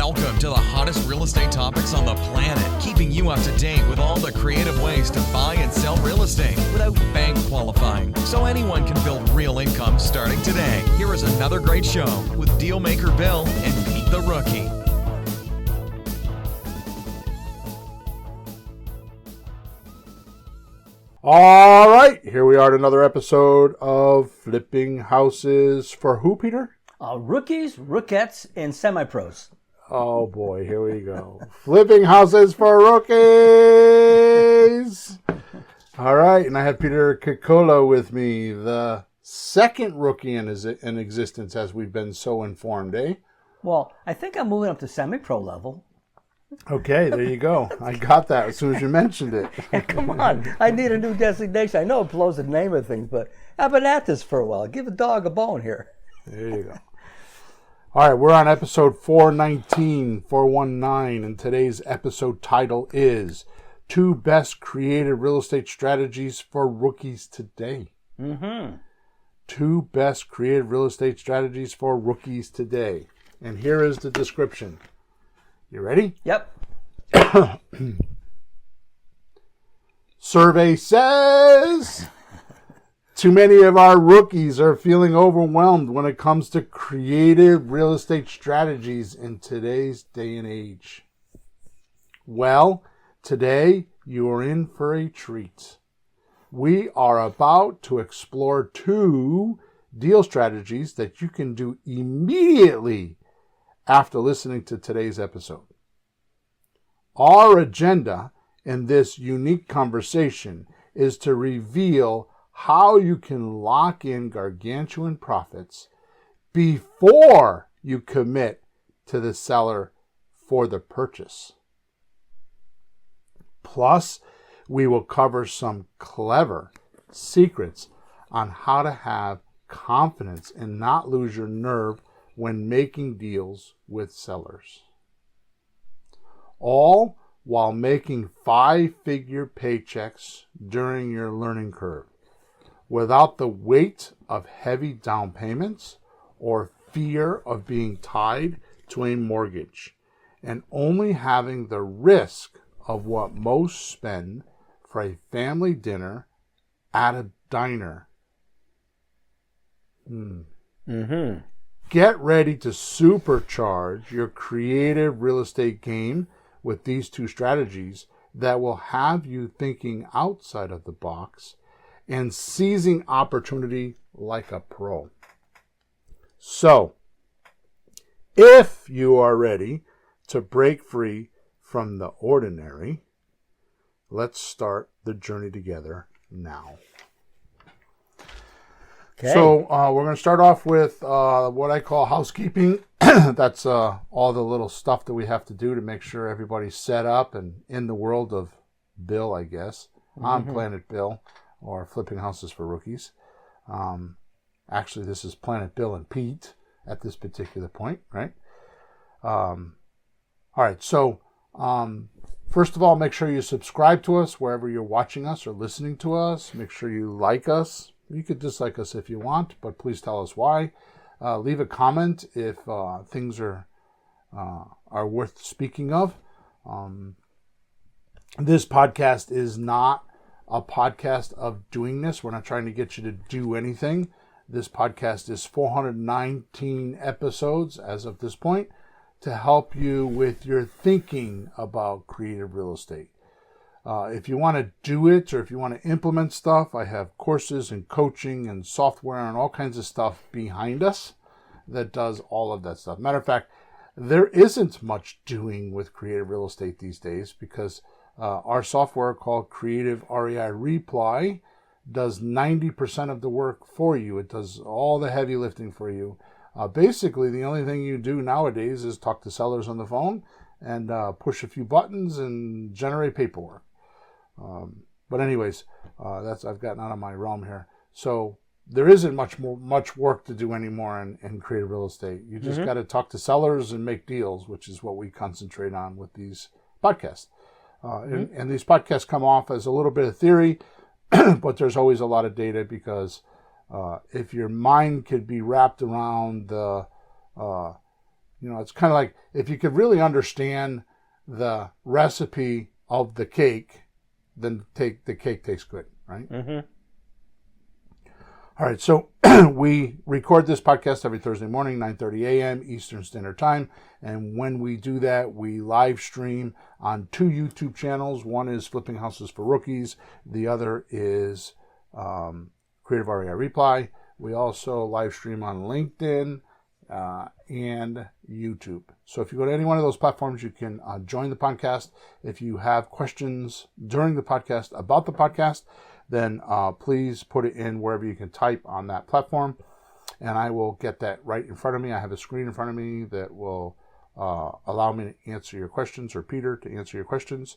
Welcome to the hottest real estate topics on the planet, keeping you up to date with all the creative ways to buy and sell real estate without bank qualifying, so anyone can build real income starting today. Here is another great show with Dealmaker Bill and Pete the Rookie. All right, here we are at another episode of Flipping Houses for who, Peter? Rookies, rookettes, and semi-pros. Oh boy, here we go. Flipping Houses for Rookies! All right, and I have Peter Kikola with me, the second rookie in existence, as we've been so informed, eh? Well, I think I'm moving up to semi-pro level. Okay, there you go. I got that as soon as you mentioned it. Hey, come on, I need a new designation. I know it blows the name of things, but I've been at this for a while. Give a dog a bone here. There you go. All right, we're on episode 419, and today's episode title is 2 Best Creative Real Estate Strategies for Rookies Today. 2 Best Creative Real Estate Strategies for Rookies Today. And here is the description. You ready? Yep. Survey says too many of our rookies are feeling overwhelmed when it comes to creative real estate strategies in today's day and age. Well, today you are in for a treat. We are about to explore 2 deal strategies that you can do immediately after listening to today's episode. Our agenda in this unique conversation is to reveal how you can lock in gargantuan profits before you commit to the seller for the purchase. Plus, we will cover some clever secrets on how to have confidence and not lose your nerve when making deals with sellers. All while making 5-figure paychecks during your learning curve, without the weight of heavy down payments or fear of being tied to a mortgage, and only having the risk of what most spend for a family dinner at a diner. Get ready to supercharge your creative real estate game with these 2 strategies that will have you thinking outside of the box and seizing opportunity like a pro. So, if you are ready to break free from the ordinary, let's start the journey together now. Okay. So we're going to start off with what I call housekeeping. That's all the little stuff that we have to do to make sure everybody's set up and in the world of Bill, I guess, on Planet Bill, or Flipping Houses for Rookies. Actually, this is Planet Bill and Pete at this particular point, right? All right, so first of all, make sure you subscribe to us wherever you're watching us or listening to us. Make sure you like us. You could dislike us if you want, but please tell us why. Leave a comment if things are worth speaking of. This podcast is not a podcast of doing this. We're not trying to get you to do anything. This podcast is 419 episodes as of this point to help you with your thinking about creative real estate. If you want to do it or if you want to implement stuff, I have courses and coaching and software and all kinds of stuff behind us that does all of that stuff. Matter of fact, there isn't much doing with creative real estate these days because our software called Creative REI Reply does 90% of the work for you. It does all the heavy lifting for you. Basically, the only thing you do nowadays is talk to sellers on the phone and push a few buttons and generate paperwork. But anyways, I've gotten out of my realm here. So there isn't much work to do anymore in creative real estate. You just got to talk to sellers and make deals, which is what we concentrate on with these podcasts. And these podcasts come off as a little bit of theory, but there's always a lot of data because if your mind could be wrapped around the It's kind of like if you could really understand the recipe of the cake, then the cake tastes good, right? Mm-hmm. All right, so we record this podcast every Thursday morning, 9:30 a.m. Eastern Standard Time. And when we do that, we live stream on 2 YouTube channels. One is Flipping Houses for Rookies. The other is Creative REI Reply. We also live stream on LinkedIn and YouTube. So if you go to any one of those platforms, you can join the podcast. If you have questions during the podcast about the podcast, then please put it in wherever you can type on that platform, and I will get that right in front of me. I have a screen in front of me that will allow me to answer your questions, or Peter to answer your questions.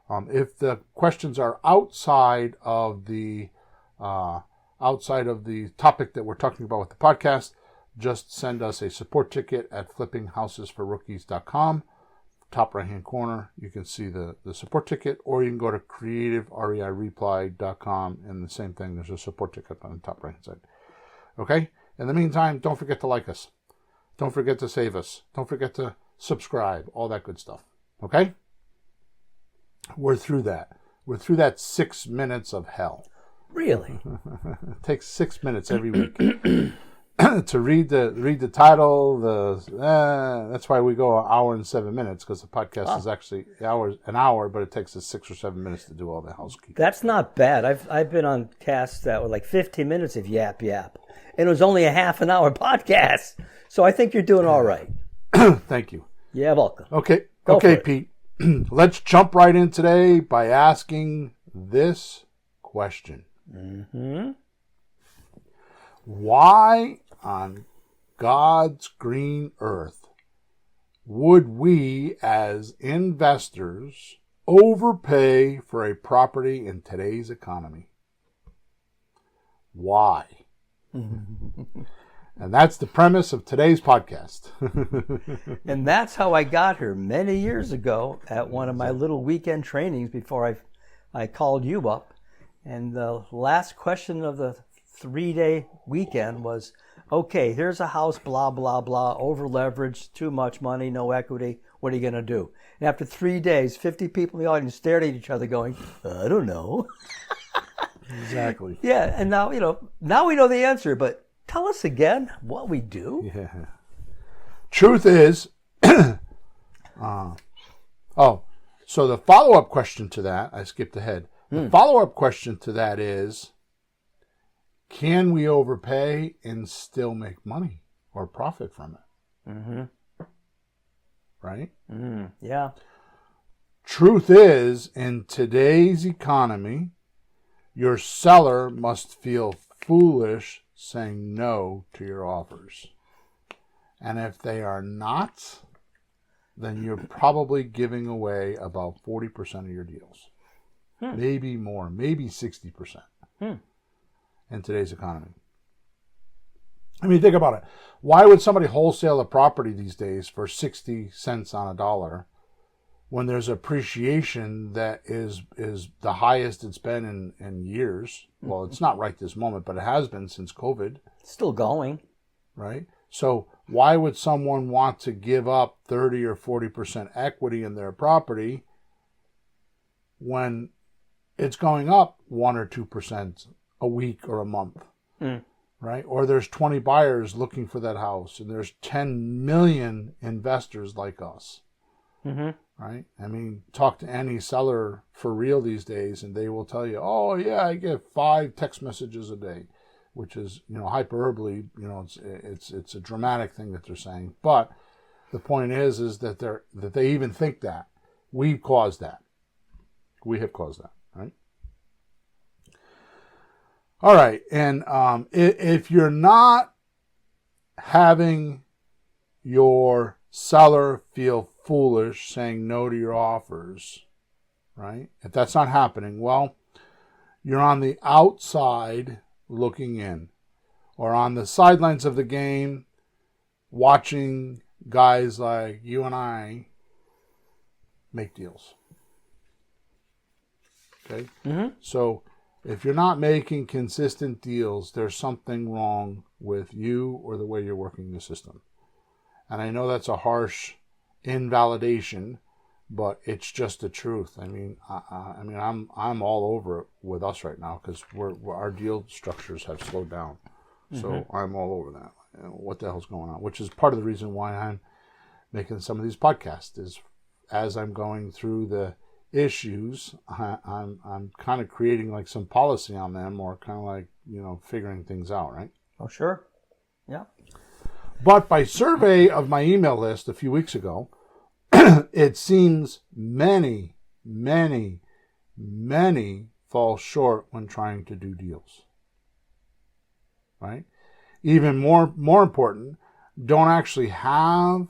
If the questions are outside of the topic that we're talking about with the podcast, just send us a support ticket at flippinghousesforrookies.com. Top right hand corner, you can see the support ticket, or you can go to creativereireply.com, and the same thing, there's a support ticket on the top right hand side. Okay? In the meantime, don't forget to like us. Don't forget to save us. Don't forget to subscribe, all that good stuff. Okay? We're through that. We're through that 6 minutes of hell. Really? It takes 6 minutes every week. To read the title, that's why we go an hour and 7 minutes, because the podcast is actually an hour, but it takes us 6 or 7 minutes to do all the housekeeping. That's not bad. I've been on casts that were like 15 minutes of yap, and it was only a half an hour podcast. So I think you're doing all right. Thank you. Yeah, welcome. Okay, Go for it. Pete. Let's jump right in today by asking this question. Mm-hmm. Why on God's green earth would we as investors overpay for a property in today's economy? Why? And that's the premise of today's podcast. And that's how I got here many years ago at one of my little weekend trainings before I called you up. And the last question of the 3-day weekend was, okay, here's a house, blah, blah, blah, over leveraged, too much money, no equity. What are you going to do? And after 3 days, 50 people in the audience stared at each other going, I don't know. Exactly. Yeah, and now we know the answer, but tell us again what we do. Yeah. Truth is, so the follow-up question to that, I skipped ahead. The follow-up question to that is, can we overpay and still make money or profit from it? Mm-hmm. Right? Yeah. Truth is, in today's economy, your seller must feel foolish saying no to your offers. And if they are not, then you're probably giving away about 40% of your deals. Maybe more, maybe 60% in today's economy. I mean, think about it. Why would somebody wholesale a property these days for 60 cents on a dollar when there's appreciation that is the highest it's been in years? Well, it's not right this moment, but it has been since COVID. Still going. Right? So why would someone want to give up 30 or 40% equity in their property when it's going up 1 or 2% a week or a month? Right? Or there's 20 buyers looking for that house, and there's 10 million investors like us. Right? I mean, talk to any seller for real these days, and they will tell you, oh, yeah, I get 5 text messages a day, which is, hyperbole. It's a dramatic thing that they're saying. But the point is that they even think that. We've caused that. We have caused that, right? All right, and if you're not having your seller feel foolish saying no to your offers, right? If that's not happening, well, you're on the outside looking in, or on the sidelines of the game watching guys like you and I make deals. Okay? So if you're not making consistent deals, there's something wrong with you or the way you're working the system. And I know that's a harsh invalidation, but it's just the truth. I mean, I'm all over it with us right now because our deal structures have slowed down. So I'm all over that. What the hell's going on? Which is part of the reason why I'm making some of these podcasts. Is as I'm going through the issues, I'm kind of creating like some policy on them, or kind of like figuring things out, right? Oh, sure, yeah. But by survey of my email list a few weeks ago, it seems many fall short when trying to do deals. Right? Even more important, don't actually have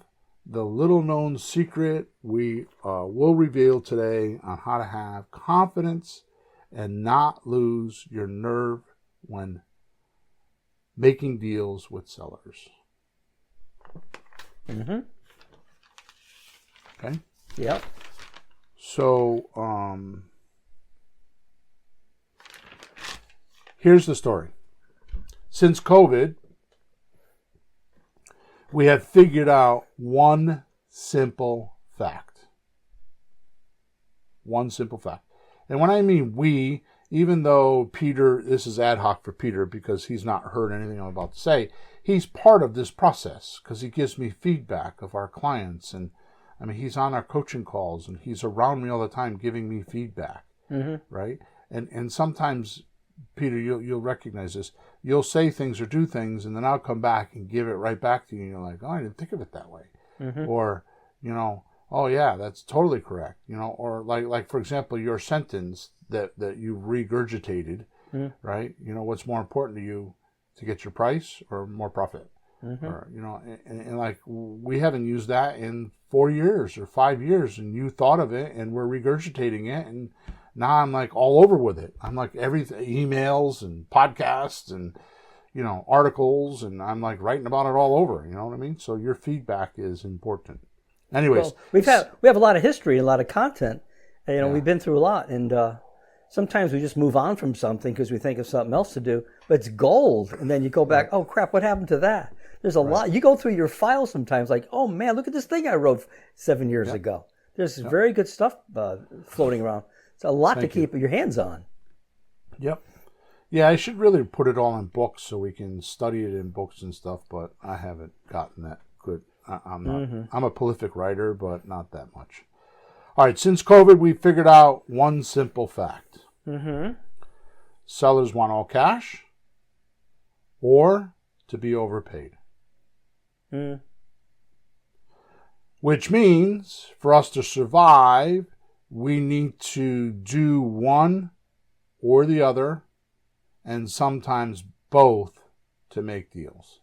the little known secret we will reveal today on how to have confidence and not lose your nerve when making deals with sellers. Okay? Yep. So, here's the story. Since COVID, we have figured out one simple fact. One simple fact. And when I mean we, even though Peter, this is ad hoc for Peter because he's not heard anything I'm about to say, he's part of this process because he gives me feedback of our clients. And I mean, he's on our coaching calls and he's around me all the time giving me feedback, right? And sometimes, Peter, you'll recognize this. You'll say things or do things, and then I'll come back and give it right back to you. And you're like, oh, I didn't think of it that way. Or, oh, yeah, that's totally correct. Or like for example, your sentence that you regurgitated, right? What's more important to you, to get your price or more profit? Or, and like we haven't used that in 4 years or 5 years, and you thought of it and we're regurgitating it, and now I'm like all over with it. I'm like everything, emails and podcasts and, articles, and I'm like writing about it all over. You know what I mean? So your feedback is important. Anyways. Well, we have a lot of history, a lot of content. We've been through a lot, and sometimes we just move on from something because we think of something else to do, but it's gold. And then you go back, oh crap, what happened to that? There's a lot. You go through your files sometimes like, oh man, look at this thing I wrote 7 years ago. There's very good stuff floating around. It's a lot to keep your hands on. Yep. Yeah, I should really put it all in books so we can study it in books and stuff, but I haven't gotten that good. I'm not. I'm a prolific writer, but not that much. All right, since COVID, we figured out one simple fact. Sellers want all cash or to be overpaid. Which means for us to survive, we need to do one or the other, and sometimes both, to make deals.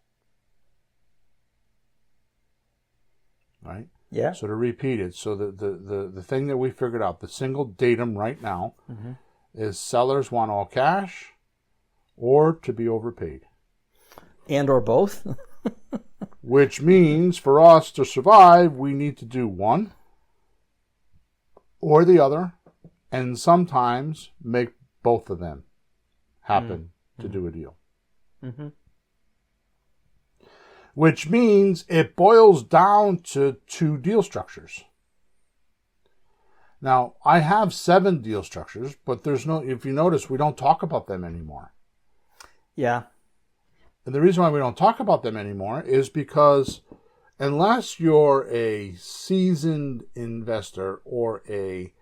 Right? Yeah. So to repeat it, so the thing that we figured out, the single datum right now, is sellers want all cash or to be overpaid. And or both. Which means for us to survive, we need to do one or the other, and sometimes make both of them happen to do a deal. Which means it boils down to 2 deal structures. Now, I have 7 deal structures, but if you notice, we don't talk about them anymore. Yeah. And the reason why we don't talk about them anymore is because unless you're a seasoned investor or a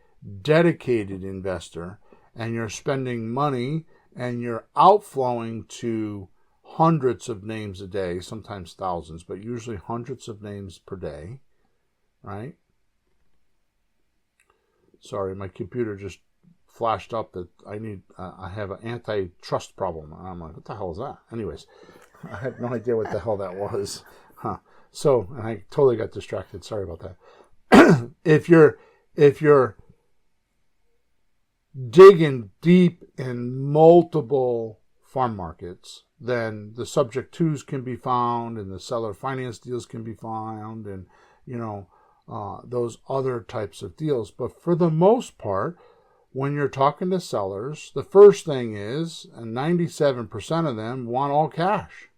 dedicated investor and you're spending money and you're outflowing to hundreds of names a day, sometimes thousands, but usually hundreds of names per day, right? Sorry, my computer just flashed up that I have an antitrust problem. And I'm like, what the hell is that? Anyways, I had no idea what the hell that was. So, and I totally got distracted. Sorry about that. If you're digging deep in multiple farm markets, then the subject twos can be found and the seller finance deals can be found and, those other types of deals. But for the most part, when you're talking to sellers, the first thing is, and 97% of them want all cash.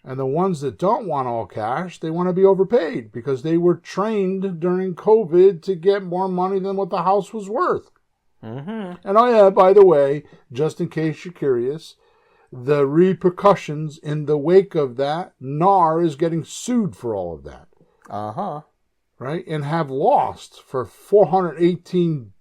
And the ones that don't want all cash, they want to be overpaid because they were trained during COVID to get more money than what the house was worth. Mm-hmm. And oh yeah, by the way, just in case you're curious, the repercussions in the wake of that, NAR is getting sued for all of that. Uh-huh. Right? And have lost for $418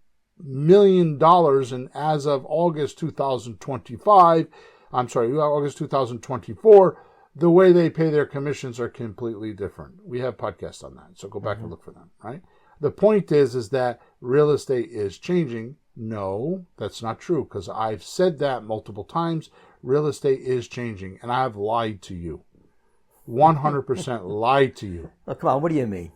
million. And as of August 2024, the way they pay their commissions are completely different. We have podcasts on that, so go back and look for them, right? The point is that real estate is changing. No, that's not true, because I've said that multiple times. Real estate is changing, and I've lied to you. 100% lied to you. Oh, come on, what do you mean?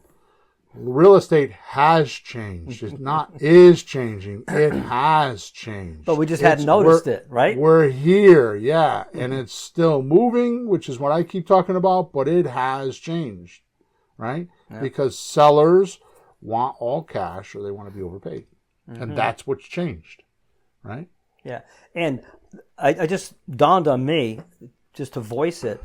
Real estate has changed. It's not is changing. It has changed. But we just hadn't noticed it, right? We're here, yeah. And it's still moving, which is what I keep talking about, but it has changed, right? Yeah. Because sellers want all cash or they want to be overpaid. Mm-hmm. And that's what's changed, right? Yeah. And I just dawned on me, just to voice it,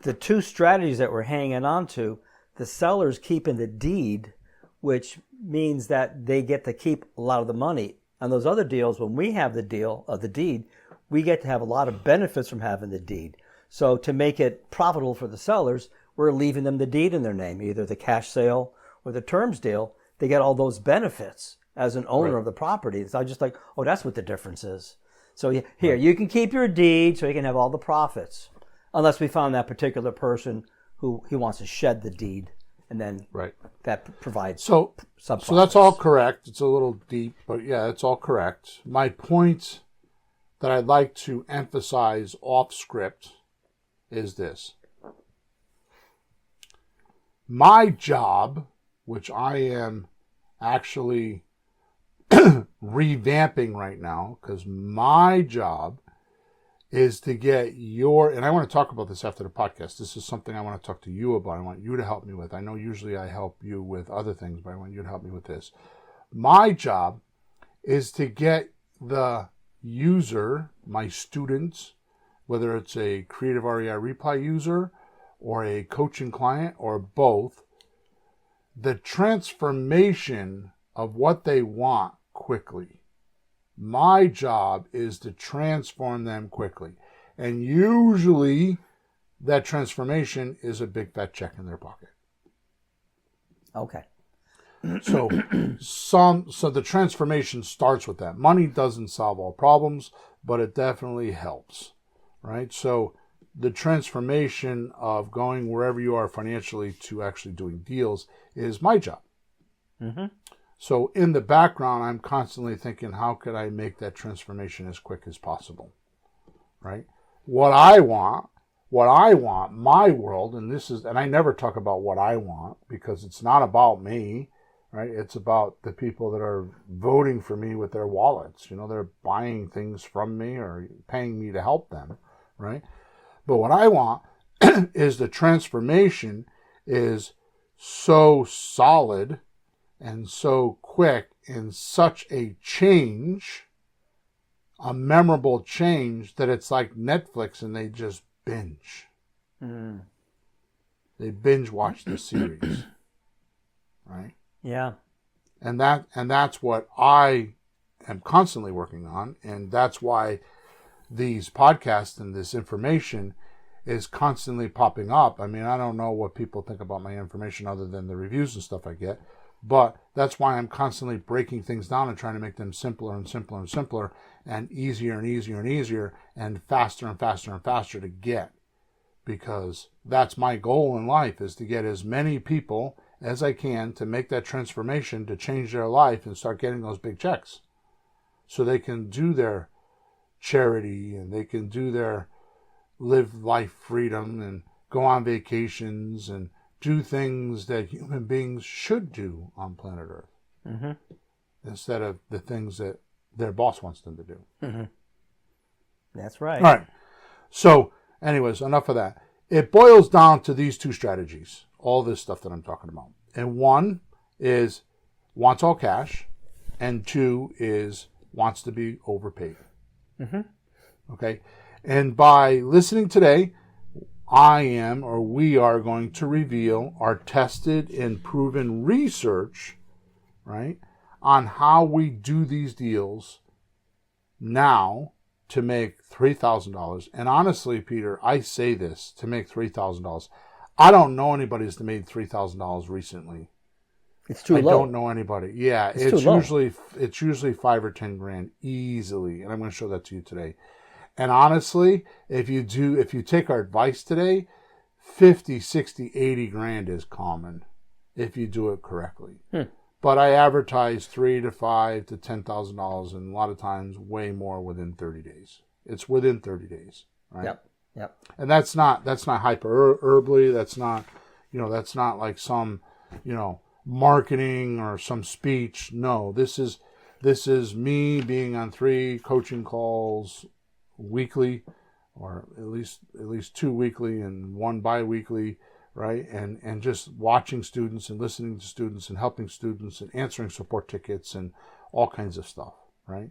the two strategies that we're hanging on to, the seller's keeping the deed, which means that they get to keep a lot of the money. On those other deals, when we have the deal of the deed, we get to have a lot of benefits from having the deed. So to make it profitable for the sellers, we're leaving them the deed in their name, either the cash sale or the terms deal. They get all those benefits as an owner of the property. So I'm just like, oh, that's what the difference is. So here, you can keep your deed so you can have all the profits, unless we found that particular person who he wants to shed the deed, and then that provides so that's all correct. It's a little deep, but yeah, it's all correct. My point that I'd like to emphasize off script is this. My job, which I am actually revamping right now, because my job is to get your, and I want to talk about this after the podcast. This is something I want to talk to you about. I want you to help me with. I know usually I help you with other things, but I want you to help me with this. My job is to get the user, my students, whether it's a Creative REI Reply user or a coaching client or both, the transformation of what they want quickly. My job is to transform them quickly. And usually that transformation is a big fat check in their pocket. Okay. So the transformation starts with that. Money doesn't solve all problems, but it definitely helps, right? So the transformation of going wherever you are financially to actually doing deals is my job. Mm-hmm. So in the background, I'm constantly thinking, how could I make that transformation as quick as possible, right? What I want, my world, and I never talk about what I want because it's not about me, right? It's about the people that are voting for me with their wallets. They're buying things from me or paying me to help them, right? But what I want is the transformation is so solid and so quick and such a change, a memorable change, that it's like Netflix and they just binge. Mm. They binge watch the series. Right? Yeah. And that's what I am constantly working on, and that's why these podcasts and this information is constantly popping up. I mean, I don't know what people think about my information other than the reviews and stuff I get. But that's why I'm constantly breaking things down and trying to make them simpler and simpler and simpler and easier and easier and easier and faster and faster and faster to get. Because that's my goal in life, is to get as many people as I can to make that transformation, to change their life and start getting those big checks. So they can do their charity and they can do their live life freedom and go on vacations and do things that human beings should do on planet Earth, mm-hmm. instead of the things that their boss wants them to do. Mm-hmm. That's right. All right. So, anyways, enough of that. It boils down to these two strategies, all this stuff that I'm talking about. And one is wants all cash, and two is wants to be overpaid. Mm-hmm. Okay? And by listening today, we are going to reveal our tested and proven research, right, on how we do these deals now to make $3,000. And honestly, Peter, I say this to make $3,000. I don't know anybody that's made $3,000 recently. It's too low. I don't know anybody. Yeah, it's usually 5 or 10 grand easily, and I'm going to show that to you today. And honestly, if you take our advice today, 50, 60, 80 grand is common if you do it correctly. But I advertise $3,000 to $5,000 to $10,000, and a lot of times way more within 30 days. It's within 30 days, right? Yep. And that's not hyperbole. That's not like some, marketing or some speech. No, this is me being on 3 coaching calls weekly, or at least 2 weekly and 1 bi-weekly, right? And just watching students and listening to students and helping students and answering support tickets and all kinds of stuff, right?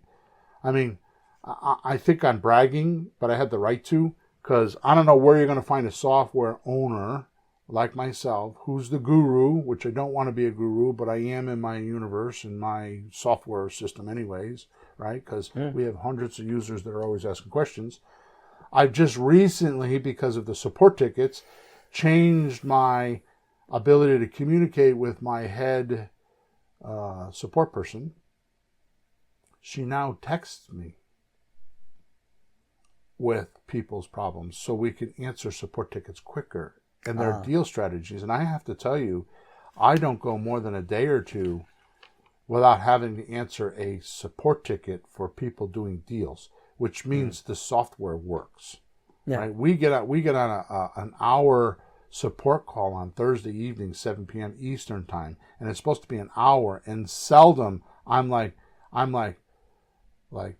I mean, I think I'm bragging, but I had the right to, because I don't know where you're going to find a software owner like myself who's the guru, which I don't want to be a guru, but I am in my universe, in my software system anyways, right? Because we have hundreds of users that are always asking questions. I've just recently, because of the support tickets, changed my ability to communicate with my head support person. She now texts me with people's problems so we can answer support tickets quicker and their deal strategies. And I have to tell you, I don't go more than a day or two without having to answer a support ticket for people doing deals, which means the software works. Yeah. Right? We get on an hour support call on Thursday evening, 7 p.m. Eastern time, and it's supposed to be an hour. And seldom I'm like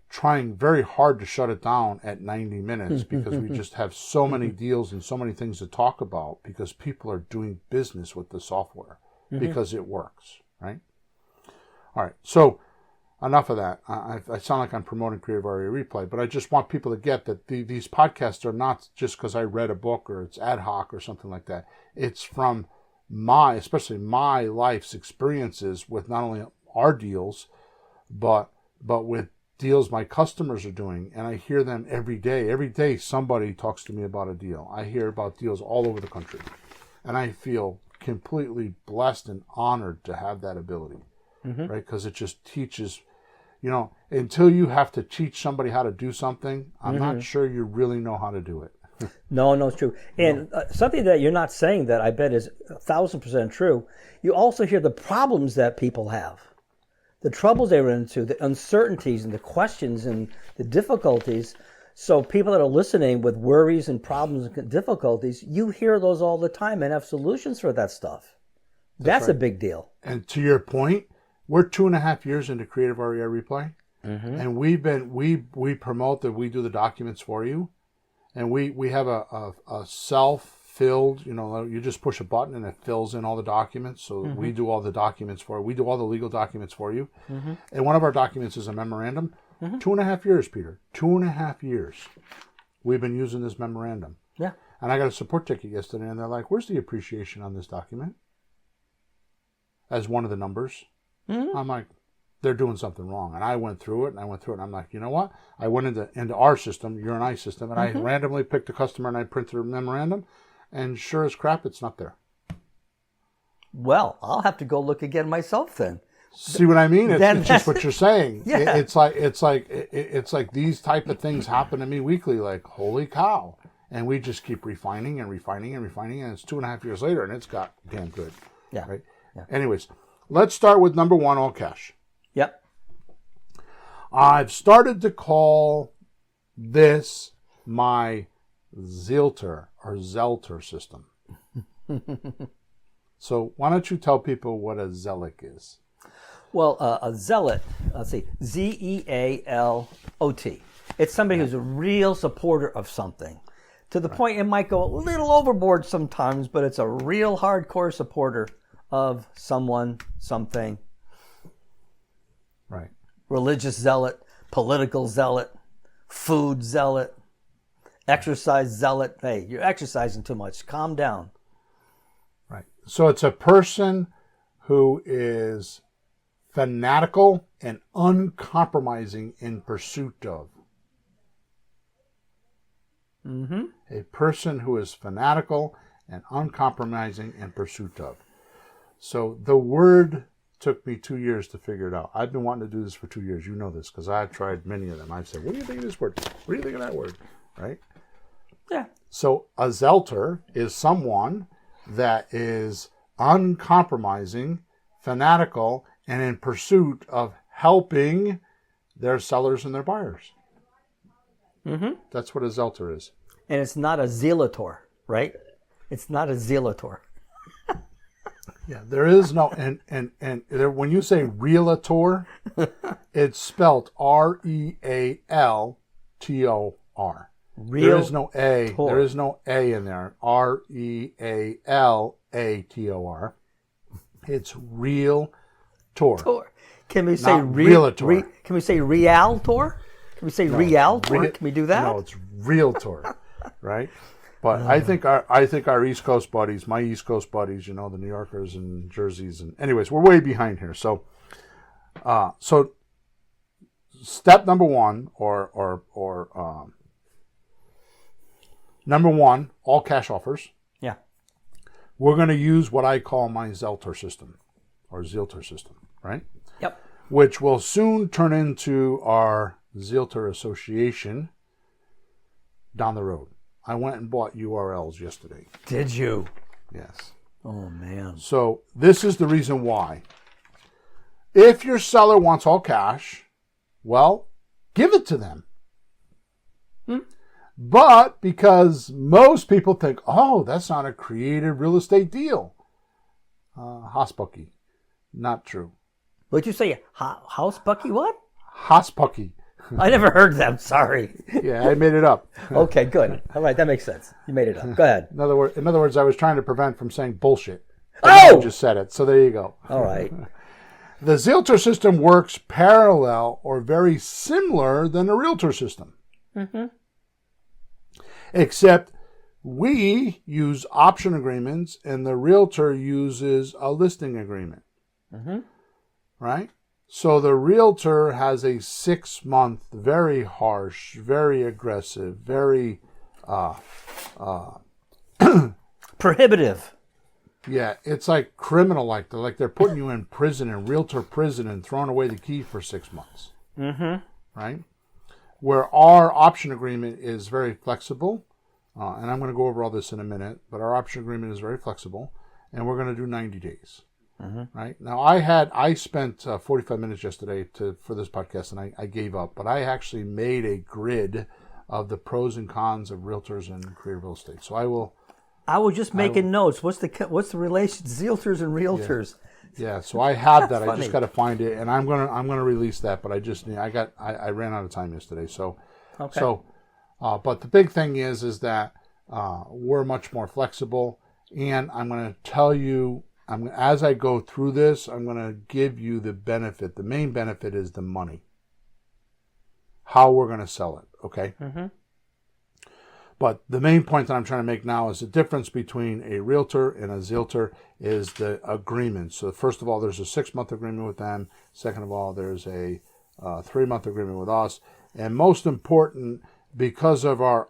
trying very hard to shut it down at 90 minutes because we just have so many deals and so many things to talk about because people are doing business with the software because it works, right? All right, so enough of that. I sound like I'm promoting Creative Aria Replay, but I just want people to get that these podcasts are not just because I read a book or it's ad hoc or something like that. It's from especially my life's experiences with not only our deals, but with deals my customers are doing, and I hear them every day. Every day somebody talks to me about a deal. I hear about deals all over the country, and I feel completely blessed and honored to have that ability, right? Because it just teaches, until you have to teach somebody how to do something, I'm not sure you really know how to do it. No, it's true. And something that you're not saying that I bet is 1,000% true, you also hear the problems that people have. The troubles they run into, the uncertainties and the questions and the difficulties. So people that are listening with worries and problems and difficulties, you hear those all the time and have solutions for that stuff. That's right. A big deal. And to your point, we're 2.5 years into Creative Aria Replay, and we promote that we do the documents for you, and we have a self-filled, you just push a button and it fills in all the documents. So we do all the documents for you. We do all the legal documents for you. And one of our documents is a memorandum. 2.5 years, Peter. 2.5 years. We've been using this memorandum. Yeah. And I got a support ticket yesterday, and they're like, "Where's the appreciation on this document?" As one of the numbers. I'm like, they're doing something wrong. And I went through it, and I'm like, you know what? I went into our system, your and I system, and I randomly picked a customer, and I printed a memorandum, and sure as crap, it's not there. Well, I'll have to go look again myself then. See what I mean? It's just what you're saying. Yeah. It's like these type of things happen to me weekly. Like, holy cow! And we just keep refining and refining and refining, and it's 2.5 years later, and it's got damn good. Yeah. Right. Yeah. Anyways, let's start with number 1, all cash. Yep. I've started to call this my Zelter system. So why don't you tell people what a zealot is? Well, a zealot, let's see, Zealot. It's somebody who's a real supporter of something. To the point it might go a little overboard sometimes, but it's a real hardcore supporter of someone, something. Right. Religious zealot, political zealot, food zealot, Exercise zealot. Hey, you're exercising too much. Calm down. Right. So it's a person who is fanatical and uncompromising in pursuit of. Mm-hmm. A person who is fanatical and uncompromising in pursuit of. So the word took me 2 years to figure it out. I've been wanting to do this for 2 years. You know this because I've tried many of them. I've said, what do you think of this word? What do you think of that word? Right? Yeah. So a zealter is someone that is uncompromising, fanatical, and in pursuit of helping their sellers and their buyers. Mm-hmm. That's what a zealter is. And it's not a zealator, right? It's not a zealator. Yeah, there is no, and there, when you say realtor, it's spelled R-E-A-L-T-O-R. There is no A. Tor. There is no A in there. R-E-A-L-A-T-O-R. It's real tor. Tor. Can we say Not realtor. Can we say realtor? Can we say realtor? Can we do that? No, it's realtor, right? But I think our East Coast buddies, my East Coast buddies, you know, the New Yorkers and Jerseys, and anyways, we're way behind here. So, step number one, number one, all cash offers. Yeah. We're going to use what I call my Zelter system, or Zilter system, right? Yep. Which will soon turn into our Zilter Association down the road. I went and bought URLs yesterday. Did you? Yes. Oh, man. So this is the reason why. If your seller wants all cash, well, give it to them. But because most people think, oh, that's not a creative real estate deal. Hospucky. Not true. What'd you say? House Bucky what? Hospucky. I never heard that. Sorry. Yeah, I made it up. Okay, good. All right, that makes sense. You made it up. Go ahead. In other words, I was trying to prevent from saying bullshit. Oh! I just said it. So there you go. All right. The Zilter system works parallel or very similar than the Realtor system. Mm-hmm. Except we use option agreements and the Realtor uses a listing agreement. Mm-hmm. Right? So the Realtor has a 6-month, very harsh, very aggressive, very Prohibitive. Yeah, it's like criminal, like they're putting you in prison, in Realtor prison, and throwing away the key for 6 months. Mm-hmm. Right? Where our option agreement is very flexible, and I'm going to go over all this in a minute, but our option agreement is very flexible, and we're going to do 90 days. Mm-hmm. Right? Now, I spent 45 minutes yesterday for this podcast, and I gave up, but I actually made a grid of the pros and cons of realtors and creative real estate. So I was just making notes. What's the relation Realtors and realtors? Yeah, so I have that. I Funny. just got to find it, and I'm gonna release that. But I ran out of time yesterday. So, okay. But the big thing is that we're much more flexible, and I'm gonna tell you, as I go through this, I'm gonna give you the benefit. The main benefit is the money. How we're gonna sell it, okay? Mm-hmm. But the main point that I'm trying to make now is the difference between a realtor and a Zilter is the agreement. So first of all, there's a 6-month agreement with them. Second of all, there's a 3-month agreement with us. And most important, because we're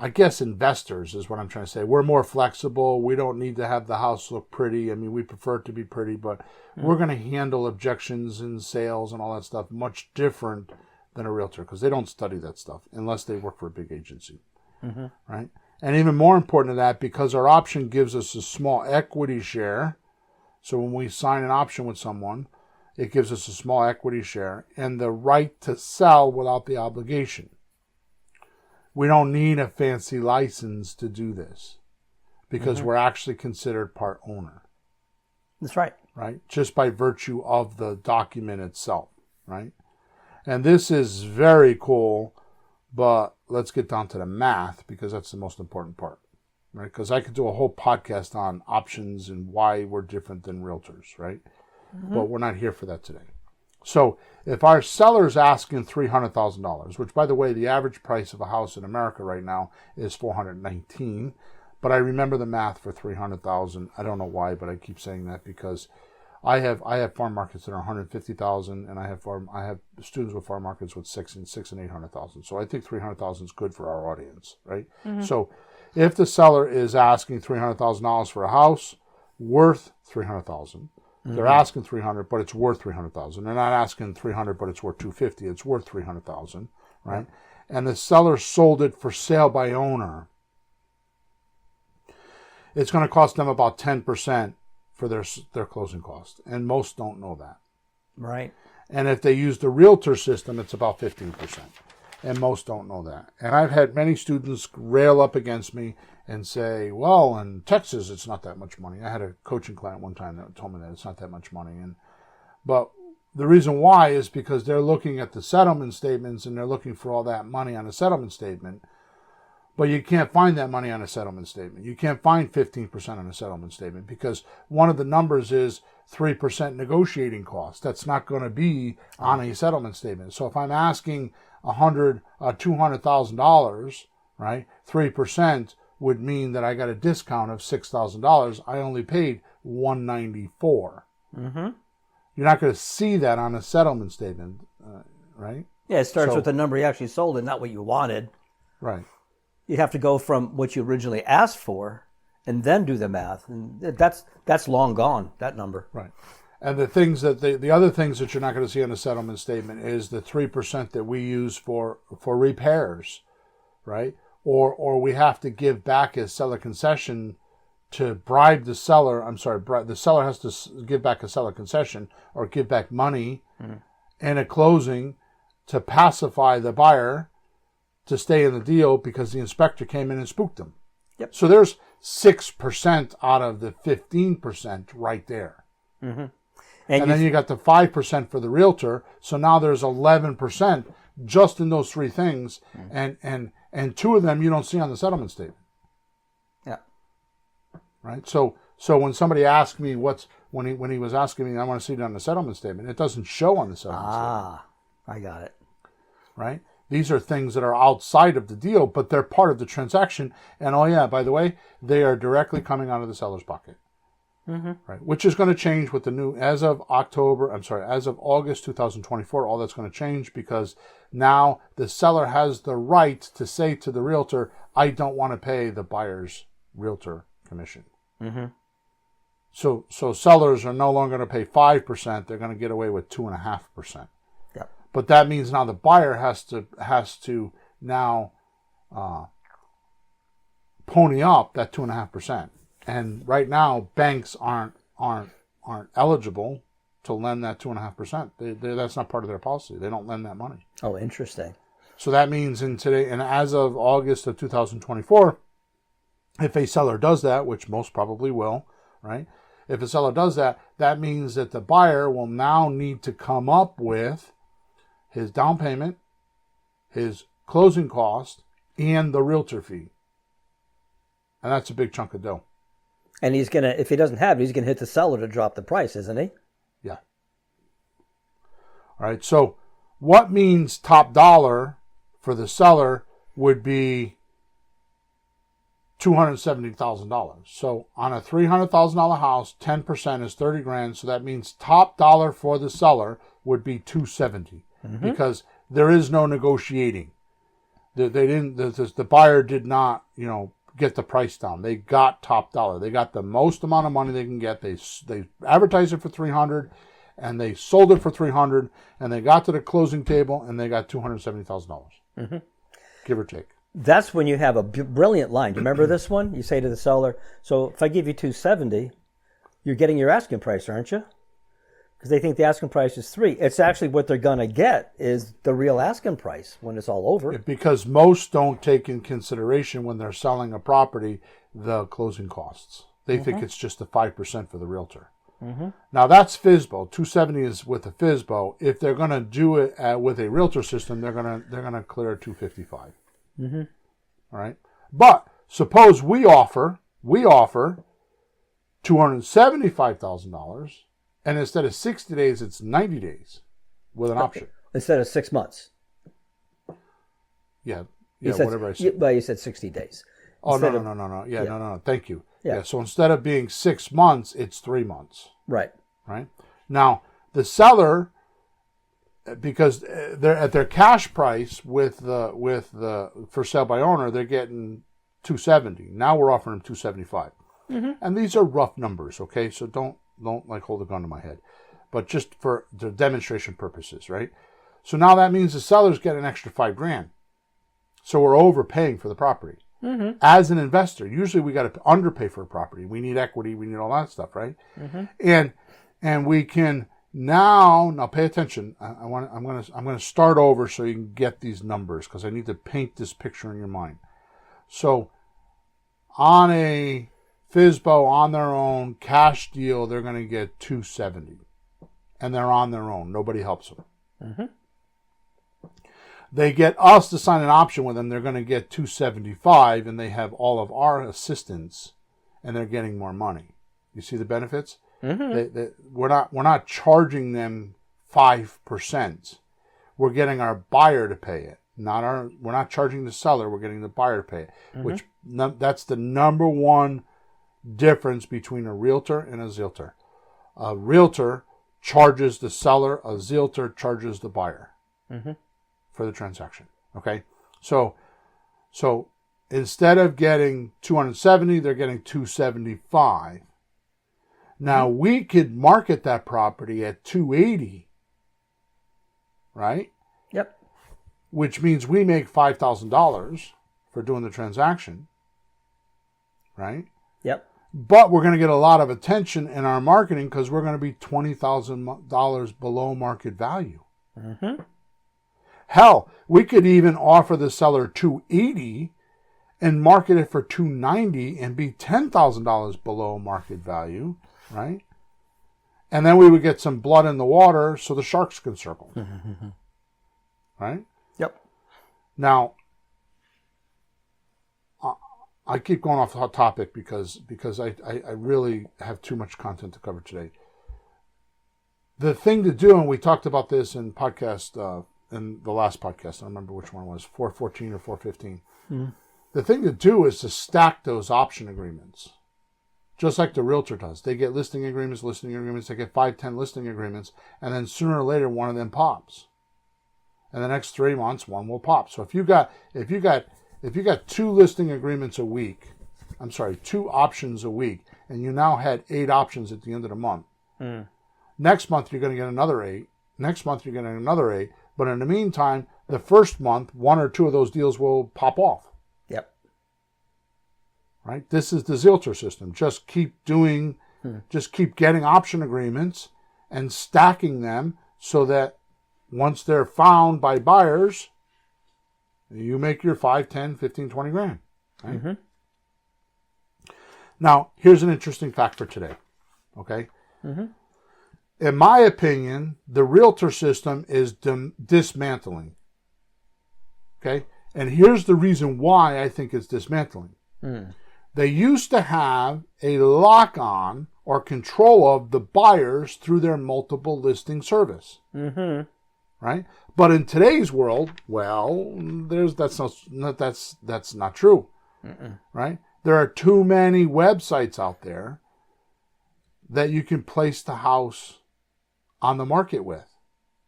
I guess investors is what I'm trying to say. We're more flexible. We don't need to have the house look pretty. I mean, we prefer it to be pretty, but we're going to handle objections and sales and all that stuff much different than a realtor because they don't study that stuff unless they work for a big agency, right? And even more important than that, because our option gives us a small equity share. So when we sign an option with someone, it gives us a small equity share and the right to sell without the obligation. We don't need a fancy license to do this because we're actually considered part owner. That's right. Right? Just by virtue of the document itself. Right? And this is very cool, but let's get down to the math because that's the most important part. right? Because I could do a whole podcast on options and why we're different than realtors, right? But we're not here for that today. So if our seller's asking $300,000, which, by the way, the average price of a house in America right now is $419,000, but I remember the math for $300,000. I don't know why, but I keep saying that because I have farm markets that are $150,000, and I have students with farm markets with $600,000 and $800,000. So I think $300,000 is good for our audience, right? So if the seller is asking $300,000 for a house worth $300,000. They're asking $300,000, but it's worth $300,000. They're not asking $300,000, but it's worth $250,000. It's worth $300,000, right? And the seller sold it for sale by owner. It's going to cost them about 10% for their closing cost, and most don't know that. Right. And if they use the realtor system, it's about 15%, and most don't know that. And I've had many students rail up against me and say, well, in Texas, it's not that much money. I had a coaching client one time that told me that it's not that much money. But the reason why is because they're looking at the settlement statements and they're looking for all that money on a settlement statement. But you can't find that money on a settlement statement. You can't find 15% on a settlement statement because one of the numbers is 3% negotiating cost. That's not going to be on a settlement statement. So if I'm asking $200,000, right, 3% would mean that I got a discount of $6,000. I only paid $194. You're not going to see that on a settlement statement, right? Yeah, it starts with the number you actually sold and not what you wanted. Right. You have to go from what you originally asked for and then do the math. And that's long gone, that number. Right. And the things that the other things that you're not going to see on a settlement statement is the 3% that we use for repairs, right? Or we have to give back a seller concession to bribe the seller. I'm sorry, the seller has to give back a seller concession or give back money in a closing to pacify the buyer to stay in the deal because the inspector came in and spooked them. Yep. So there's 6% out of the 15% right there. And then you got the 5% for the realtor. So now there's 11% just in those three things. And two of them you don't see on the settlement statement. Yeah. Right? So when somebody asked me when he was asking me, I want to see it on the settlement statement, it doesn't show on the settlement statement. I got it. Right? These are things that are outside of the deal, but they're part of the transaction. And oh yeah, by the way, they are directly coming out of the seller's pocket. Right? Which is going to change with the new, as of August 2024, all that's going to change because now the seller has the right to say to the realtor, I don't want to pay the buyer's realtor commission. So sellers are no longer going to pay 5%. They're going to get away with 2.5%. Yep. But that means now the buyer has to now pony up that 2.5%. And right now, banks aren't eligible to lend that 2.5%. That's not part of their policy. They don't lend that money. Oh, interesting. So that means as of August of 2024, if a seller does that, which most probably will, right? If a seller does that, that means that the buyer will now need to come up with his down payment, his closing cost, and the realtor fee. And that's a big chunk of dough. And if he doesn't have it, he's gonna hit the seller to drop the price, isn't he? Yeah. All right. So what means top dollar for the seller would be $270,000. So on a $300,000 house, 10% is $30,000. So that means top dollar for the seller would be $270,000 because there is no negotiating. The buyer did not, get the price down. They got top dollar. They got the most amount of money they can get. They advertised it for $300,000 and they sold it for $300,000 and they got to the closing table and they got $270,000. Give or take. That's when you have a brilliant line. Do you remember this one? You say to the seller, so if I give you $270,000, you're getting your asking price, aren't you? Because they think the asking price is $300,000. It's actually what they're going to get is the real asking price when it's all over. Because most don't take in consideration when they're selling a property the closing costs. They think it's just the 5% for the realtor. Now that's FSBO. $270,000 is with the FSBO. If they're going to do it with a realtor system, they're going to clear $255,000. All right. But Suppose we offer $275,000, and instead of 60 days, it's 90 days with an option. Instead of 6 months. Yeah, Said, whatever I said. Well, you said 60 days. Oh, no. Yeah, no. Thank you. Yeah. So instead of being 6 months, it's 3 months. Right. Right. Now, the seller, because they're at their cash price with the for sale by owner, they're getting $270. Now we're offering them $275. And these are rough numbers, okay? So don't like hold a gun to my head, but just for the demonstration purposes, right? So now that means the seller's getting an extra $5,000. So we're overpaying for the property. As an investor, usually we got to underpay for a property. We need equity. We need all that stuff, right? And we can now pay attention. I'm gonna start over so you can get these numbers, because I need to paint this picture in your mind. So on a FSBO on their own cash deal, they're going to get $270, and they're on their own. Nobody helps them. They get us to sign an option with them. They're going to get $275, and they have all of our assistance, and they're getting more money. You see the benefits? We're not charging them 5%. We're getting our buyer to pay it. We're not charging the seller. We're getting the buyer to pay it. That's the number one difference between a realtor and a zilter. A realtor charges the seller. A zilter charges the buyer for the transaction. Okay, so instead of getting $270, they're getting $275. Now we could market that property at $280, right? Yep. Which means we make $5,000 for doing the transaction, right? Yep. But we're going to get a lot of attention in our marketing because we're going to be $20,000 below market value. Hell, we could even offer the seller $280 and market it for $290 and be $10,000 below market value, right? And then we would get some blood in the water so the sharks can circle, right? Yep. Now, I keep going off the topic because I really have too much content to cover today. The thing to do, and we talked about this in podcast, in the last podcast, I don't remember which one it was, 414 or 415. The thing to do is to stack those option agreements, just like the realtor does. They get listing agreements, they get 5-10 listing agreements, and then sooner or later one of them pops. And the next 3 months, one will pop. So if you got 2 listing agreements a week, 2 options a week, and you now had 8 options at the end of the month, next month you're going to get another 8. Next month you're going to get another 8. But in the meantime, the first month, 1 or 2 of those deals will pop off. Yep. Right? This is the Zilter system. Just keep getting option agreements and stacking them so that once they're found by buyers, you make your 5, 10, 15, 20 grand. Right? Now, here's an interesting fact for today. Okay? In my opinion, the realtor system is dismantling. Okay? And here's the reason why I think it's dismantling. They used to have a lock-on or control of the buyers through their multiple listing service. Right? But in today's world, well, that's not true. Right? There are too many websites out there that you can place the house on the market with,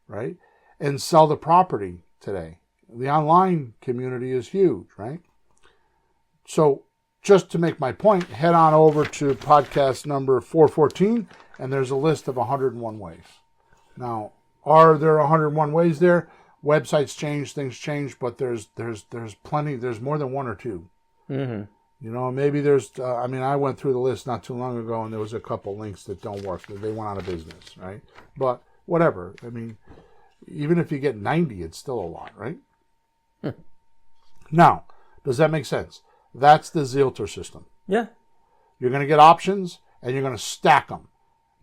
right? And sell the property today. The online community is huge, right? So just to make my point, head on over to podcast number 414, and there's a list of 101 ways. Now, are there 101 ways there? Websites change, things change, but there's plenty. There's more than 1 or 2. You know, maybe there's. I went through the list not too long ago, and there was a couple links that don't work. They went out of business, right? But whatever. I mean, even if you get 90, it's still a lot, right? Now, does that make sense? That's the Zilter system. Yeah. You're going to get options, and you're going to stack them.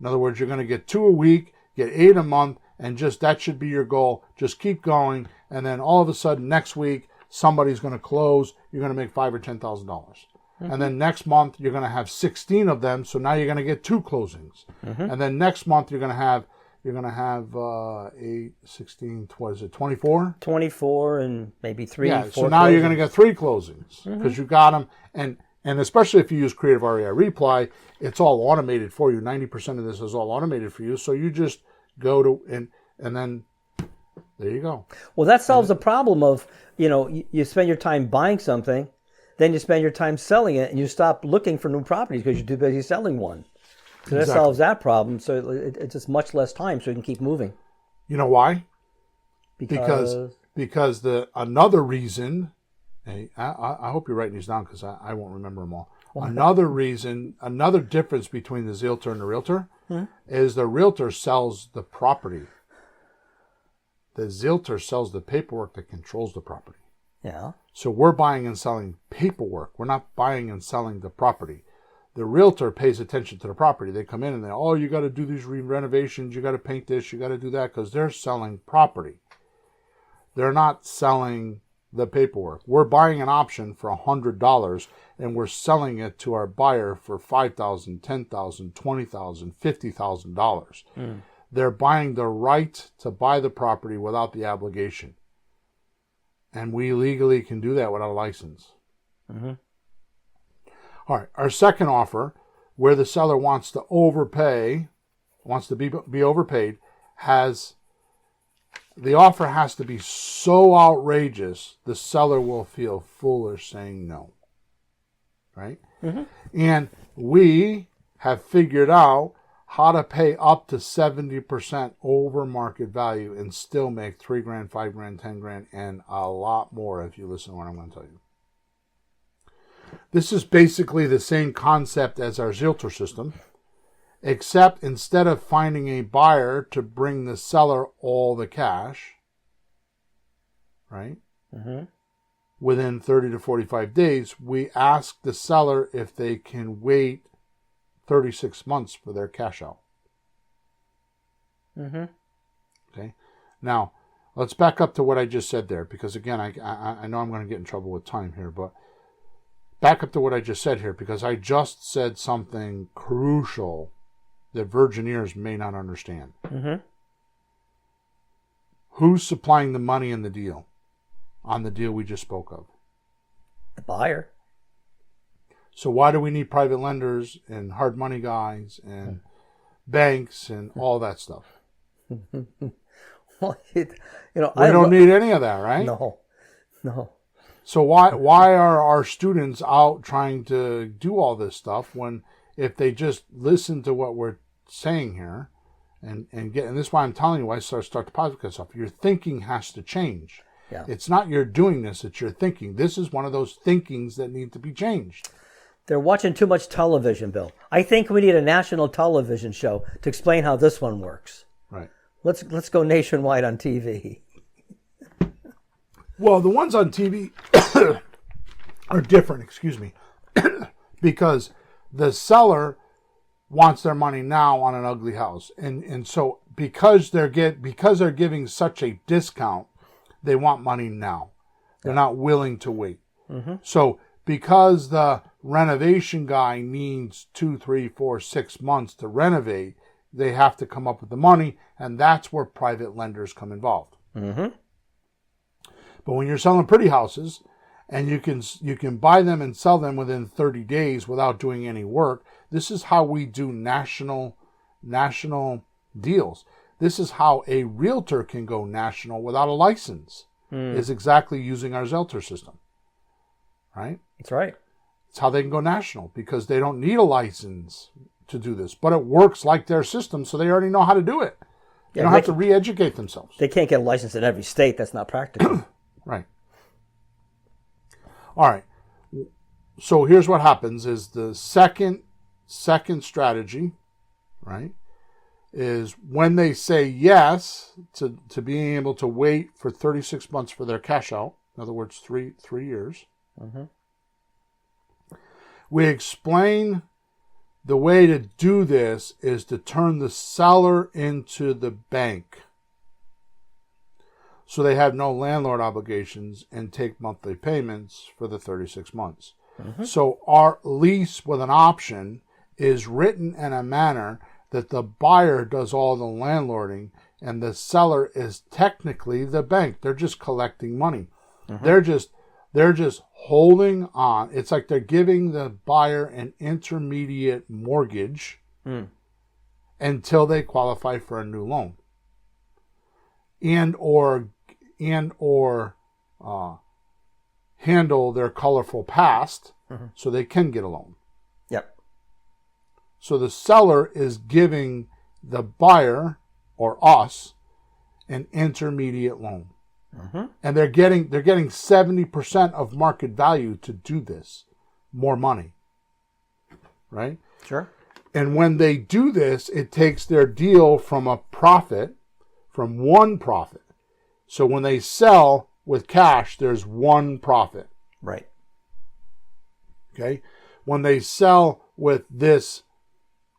In other words, you're going to get 2 a week, get 8 a month, and just that should be your goal. Just keep going, and then all of a sudden next week, somebody's going to close, you're going to make $5,000 or $10,000. And then next month, you're going to have 16 of them. So now you're going to get 2 closings. And then next month, you're going to have 8, 16, what is it, 24? 24 and maybe 3, Yeah, 4 so now closings. you're going to get 3 closings because you got them. And especially if you use Creative REI Reply, it's all automated for you. 90% of this is all automated for you. So you just go to, and then there you go. Well, that solves the problem of, you spend your time buying something, then you spend your time selling it, and you stop looking for new properties because you're too busy selling one. So that solves that problem. So it's just much less time so you can keep moving. You know why? Because Another reason, hey, I hope you're writing these down because I won't remember them all. Another reason, another difference between the Realtor and the Realtor is the Realtor sells the property. The Realtor sells the paperwork that controls the property. Yeah. So we're buying and selling paperwork. We're not buying and selling the property. The Realtor pays attention to the property. They come in and you got to do these renovations. You got to paint this. You got to do that because they're selling property. They're not selling the paperwork. We're buying an option for $100 and we're selling it to our buyer for $5,000, $10,000, $20,000, $50,000. They're buying the right to buy the property without the obligation. And we legally can do that without a license. All right. Our second offer, where the seller wants to overpay, wants to be overpaid, the offer has to be so outrageous, the seller will feel foolish saying no. Right? And we have figured out how to pay up to 70% over market value and still make $3,000, $5,000, $10,000, and a lot more if you listen to what I'm going to tell you. This is basically the same concept as our Realtor system, except instead of finding a buyer to bring the seller all the cash, right? Within 30 to 45 days, we ask the seller if they can wait 36 months for their cash out. Okay. Now, let's back up to what I just said there, because again, I know I'm going to get in trouble with time here, but back up to what I just said here, because I just said something crucial that virgineers may not understand. Who's supplying the money in the deal, on the deal we just spoke of? The buyer. So why do we need private lenders and hard money guys and banks and all that stuff? Well, we don't need any of that, right? No. So why are our students out trying to do all this stuff when if they just listen to what we're saying here and this is why I'm telling you why I start the podcast off. Your thinking has to change. Yeah. It's not your doing this, it's your thinking. This is one of those thinkings that need to be changed. They're watching too much television, Bill. I think we need a national television show to explain how this one works. Right. Let's go nationwide on TV. Well, the ones on TV are different, because the seller wants their money now on an ugly house. And so because they're giving such a discount, they want money now. They're not willing to wait. So because the renovation guy needs 2, 3, 4, 6 months to renovate, they have to come up with the money, and that's where private lenders come involved. But when you're selling pretty houses, and you can buy them and sell them within 30 days without doing any work, this is how we do national deals. This is how a realtor can go national without a license, is exactly using our Realtor system. Right? That's right. It's how they can go national, because they don't need a license to do this. But it works like their system, so they already know how to do it. They don't have to re-educate themselves. They can't get a license in every state. That's not practical. Right. All right. So here's what happens is the second strategy, right, is when they say yes to being able to wait for 36 months for their cash out, in other words, three years, we explain the way to do this is to turn the seller into the bank. So they have no landlord obligations and take monthly payments for the 36 months. So our lease with an option is written in a manner that the buyer does all the landlording and the seller is technically the bank. They're just collecting money. They're just holding on. It's like they're giving the buyer an intermediate mortgage until they qualify for a new loan. And or handle their colorful past so they can get a loan. Yep. So the seller is giving the buyer or us an intermediate loan. And they're getting 70% of market value to do this. More money. Right? Sure. And when they do this, it takes their deal from a profit, from one profit. So when they sell with cash, there's one profit. Right. Okay? When they sell with this,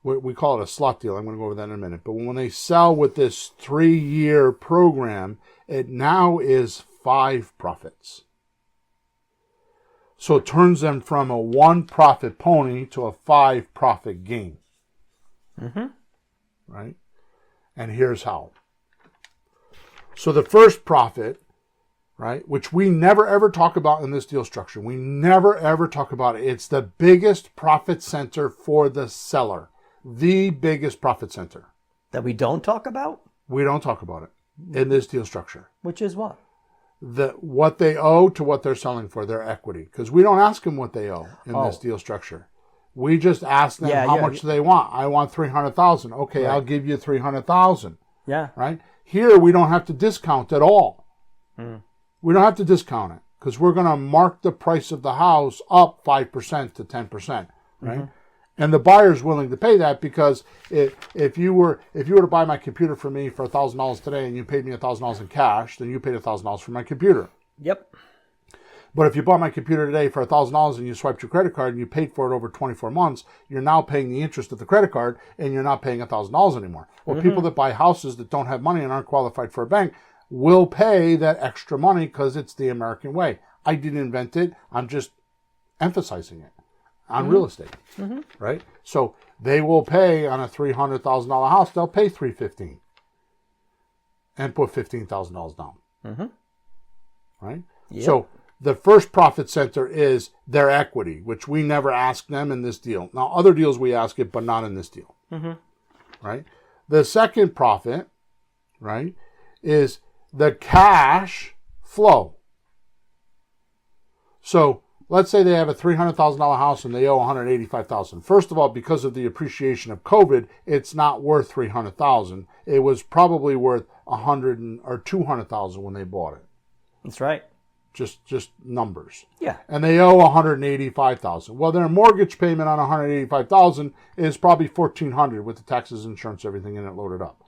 we call it a slot deal. I'm going to go over that in a minute. But when they sell with this 3-year program, it now is 5 profits. So it turns them from a 1 profit pony to a 5 profit game. Right? And here's how. So the first profit, right, which we never ever talk about in this deal structure. We never ever talk about it. It's the biggest profit center for the seller. The biggest profit center. That we don't talk about? We don't talk about it in this deal structure. Which is what? What they owe to what they're selling for, their equity. Because we don't ask them what they owe in this deal structure. We just ask them how much do they want. I want $300,000. Okay, I'll give you $300,000. Yeah. Right? Here we don't have to discount at all. We don't have to discount it because we're going to mark the price of the house up 5% to 10%. Right? And the buyer's willing to pay that because if you were to buy my computer for me for $1,000 today and you paid me $1,000 in cash, then you paid $1,000 for my computer. Yep. But if you bought my computer today for $1,000 and you swiped your credit card and you paid for it over 24 months, you're now paying the interest of the credit card and you're not paying $1,000 anymore. Or people that buy houses that don't have money and aren't qualified for a bank will pay that extra money because it's the American way. I didn't invent it. I'm just emphasizing it on real estate, right? So they will pay on a $300,000 house, they'll pay $315,000 and put $15,000 down, right? Yep. So the first profit center is their equity, which we never ask them in this deal. Now, other deals we ask it, but not in this deal, right? The second profit, right, is the cash flow. So let's say they have a $300,000 house and they owe $185,000. First of all, because of the appreciation of COVID, it's not worth $300,000. It was probably worth $100,000 or $200,000 when they bought it. That's right. Just numbers. Yeah. And they owe $185,000. Well, their mortgage payment on $185,000 is probably $1,400 with the taxes, insurance, everything in it loaded up,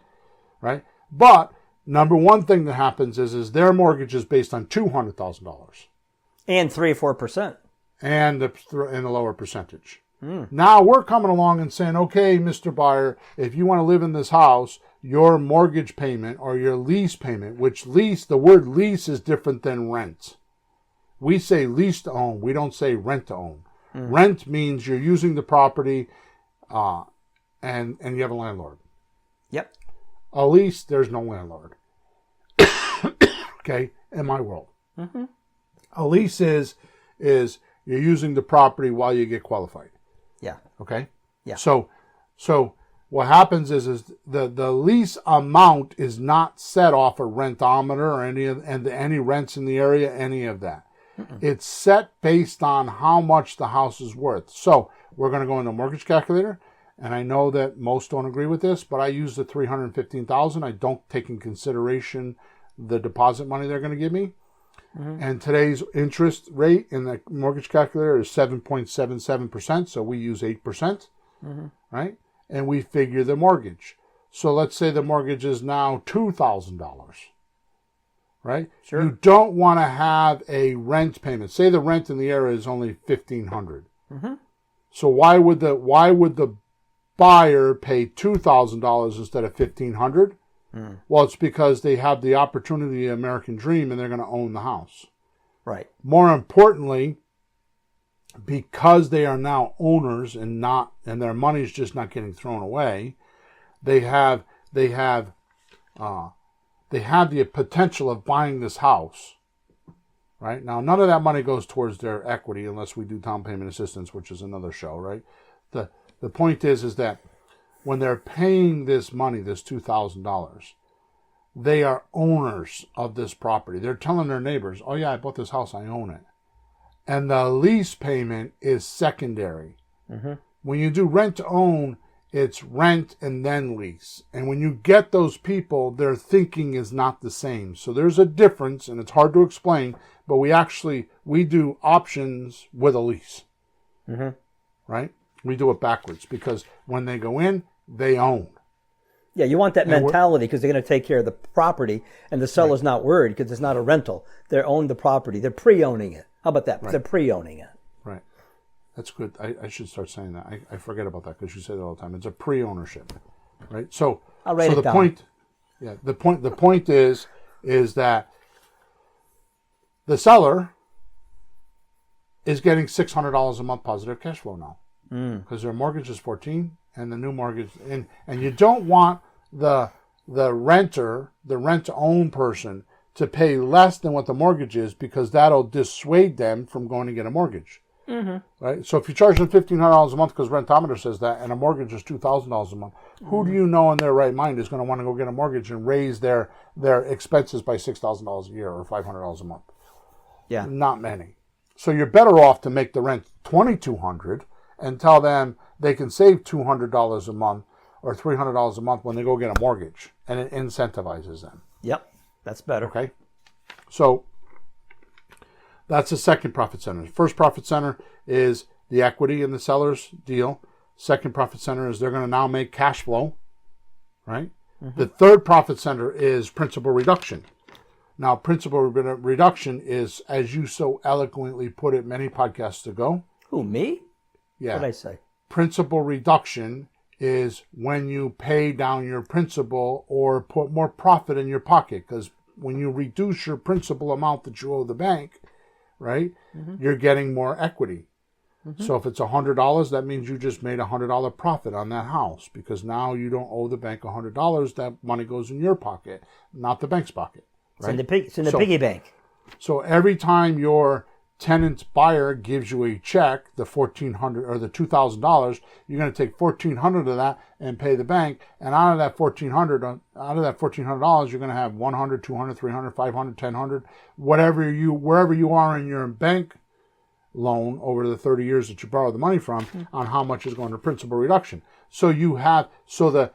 right? But number one thing that happens is their mortgage is based on $200,000. And 3 or 4%. And the lower percentage. Now we're coming along and saying, okay, Mr. Buyer, if you want to live in this house, your mortgage payment or your lease payment, which the word lease is different than rent. We say lease to own. We don't say rent to own. Rent means you're using the property and you have a landlord. Yep. A lease, there's no landlord. Okay, in my world. A lease is you're using the property while you get qualified. Yeah. Okay? Yeah. So what happens is the lease amount is not set off a rentometer or any rents in the area, any of that. It's set based on how much the house is worth. So we're going to go into a mortgage calculator, and I know that most don't agree with this, but I use the $315,000. I don't take in consideration the deposit money they're going to give me. And today's interest rate in the mortgage calculator is 7.77%, so we use 8%, right? And we figure the mortgage. So let's say the mortgage is now $2,000, right? Sure. You don't want to have a rent payment. Say the rent in the area is only $1,500. So why would the buyer pay $2,000 instead of $1,500? Well, it's because they have the opportunity, the American dream, and they're going to own the house. Right. More importantly, because they are now owners and their money's just not getting thrown away, they have the potential of buying this house. Right? Now, none of that money goes towards their equity unless we do down payment assistance, which is another show, right? The point is that when they're paying this money, this $2,000, they are owners of this property. They're telling their neighbors, oh yeah, I bought this house, I own it. And the lease payment is secondary. When you do rent to own, it's rent and then lease. And when you get those people, their thinking is not the same. So there's a difference, and it's hard to explain, but we do options with a lease. Right? We do it backwards because when they go in, they own. Yeah, you want that mentality because they're going to take care of the property, and the seller's not worried because it's not a rental. They own the property. They're pre-owning it. How about that? They're pre-owning it. Right. That's good. I should start saying that. I forget about that because you say that all the time. It's a pre-ownership, right? So, I'll write it down. The point is that the seller is getting $600 a month positive cash flow now because their mortgage is 14 and the new mortgage, and you don't want the renter, the rent-to-own person, to pay less than what the mortgage is because that'll dissuade them from going to get a mortgage. Right? So if you charge them $1,500 a month because Rentometer says that, and a mortgage is $2,000 a month, who do you know in their right mind is going to want to go get a mortgage and raise their expenses by $6,000 a year or $500 a month? Yeah. Not many. So you're better off to make the rent $2,200 and tell them they can save $200 a month or $300 a month when they go get a mortgage, and it incentivizes them. Yep, that's better. Okay, so that's the second profit center. First profit center is the equity in the seller's deal. Second profit center is they're going to now make cash flow, right? The third profit center is principal reduction. Now, principal reduction is, as you so eloquently put it many podcasts ago. Who, me? Yeah. What did I say? Principal reduction is when you pay down your principal or put more profit in your pocket. Because when you reduce your principal amount that you owe the bank, right, you're getting more equity. So if it's $100, that means you just made $100 profit on that house because now you don't owe the bank $100. That money goes in your pocket, not the bank's pocket. Right? It's in the piggy bank. So every time your tenant's buyer gives you a check, the $1,400 or the $2,000, you're going to take $1,400 of that and pay the bank. And out of that $1,400, you're going to have $100, $200, $300, $500, $1,000, wherever you are in your bank loan over the 30 years that you borrow the money from, on how much is going to principal reduction. So you have the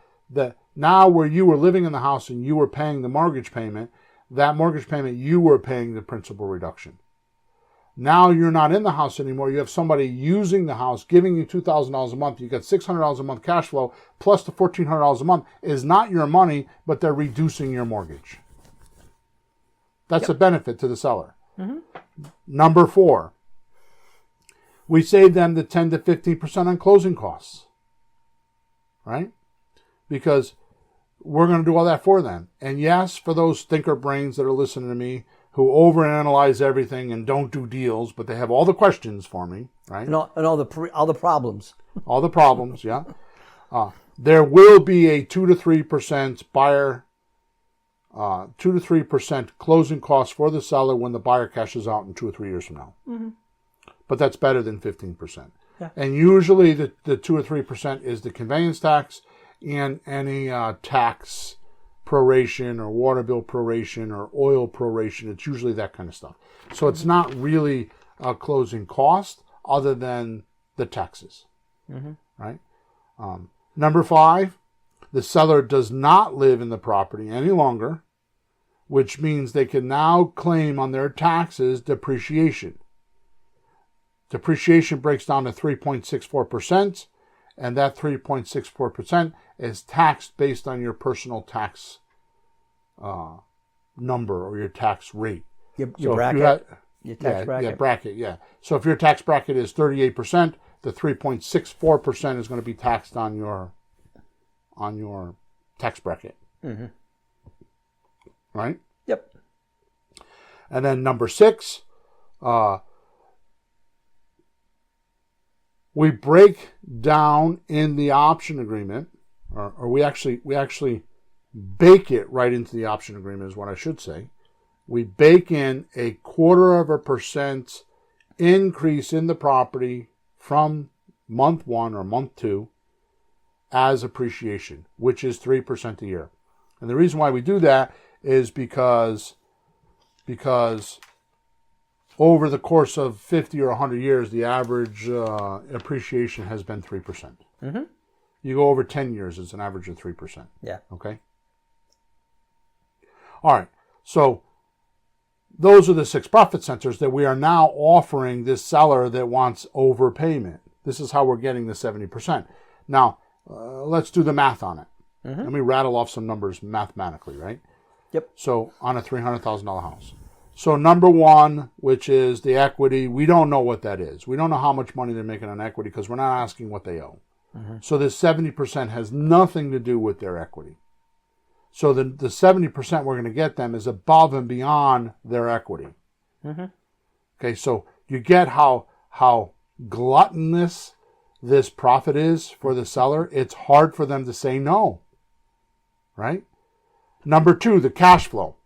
now where you were living in the house and you were paying the mortgage payment, that mortgage payment you were paying the principal reduction. Now you're not in the house anymore. You have somebody using the house, giving you $2,000 a month. You get $600 a month cash flow, plus the $1,400 a month is not your money, but they're reducing your mortgage. That's a benefit to the seller. Number 4, we save them the 10 to 15% on closing costs, right? Because we're going to do all that for them. And yes, for those thinker brains that are listening to me, who overanalyze everything and don't do deals, but they have all the questions for me, right? And all the problems. All the problems, yeah. There will be a 2 to 3% buyer, 2 to 3% closing costs for the seller when the buyer cashes out in 2 or 3 years from now. But that's better than 15%. Yeah. And usually the 2 or 3% is the conveyance tax and any tax proration or water bill proration or oil proration. It's usually that kind of stuff. So it's not really a closing cost other than the taxes, right? Number 5, the seller does not live in the property any longer, which means they can now claim on their taxes depreciation. Depreciation breaks down to 3.64%, and that 3.64% is taxed based on your personal tax number or your tax rate. Your bracket? Your tax bracket? Yeah, bracket, yeah. So if your tax bracket is 38%, the 3.64% is going to be taxed on your tax bracket. right? Yep. And then number 6, we break down in the option agreement, or we actually bake it right into the option agreement is what I should say. We bake in a 0.25% increase in the property from month 1 or month 2 as appreciation, which is 3% a year. And the reason why we do that is because over the course of 50 or 100 years, the average appreciation has been 3%. Mm-hmm. You go over 10 years, it's an average of 3%. Yeah. Okay? All right. So those are the 6 profit centers that we are now offering this seller that wants overpayment. This is how we're getting the 70%. Now, let's do the math on it. Mm-hmm. Let me rattle off some numbers mathematically, right? Yep. So on a $300,000 house. So number 1, which is the equity, we don't know what that is. We don't know how much money they're making on equity because we're not asking what they owe. Mm-hmm. So this 70% has nothing to do with their equity. So the 70% we're going to get them is above and beyond their equity. Mm-hmm. Okay, so you get how gluttonous this profit is for the seller. It's hard for them to say no, right? Number 2, the cash flow.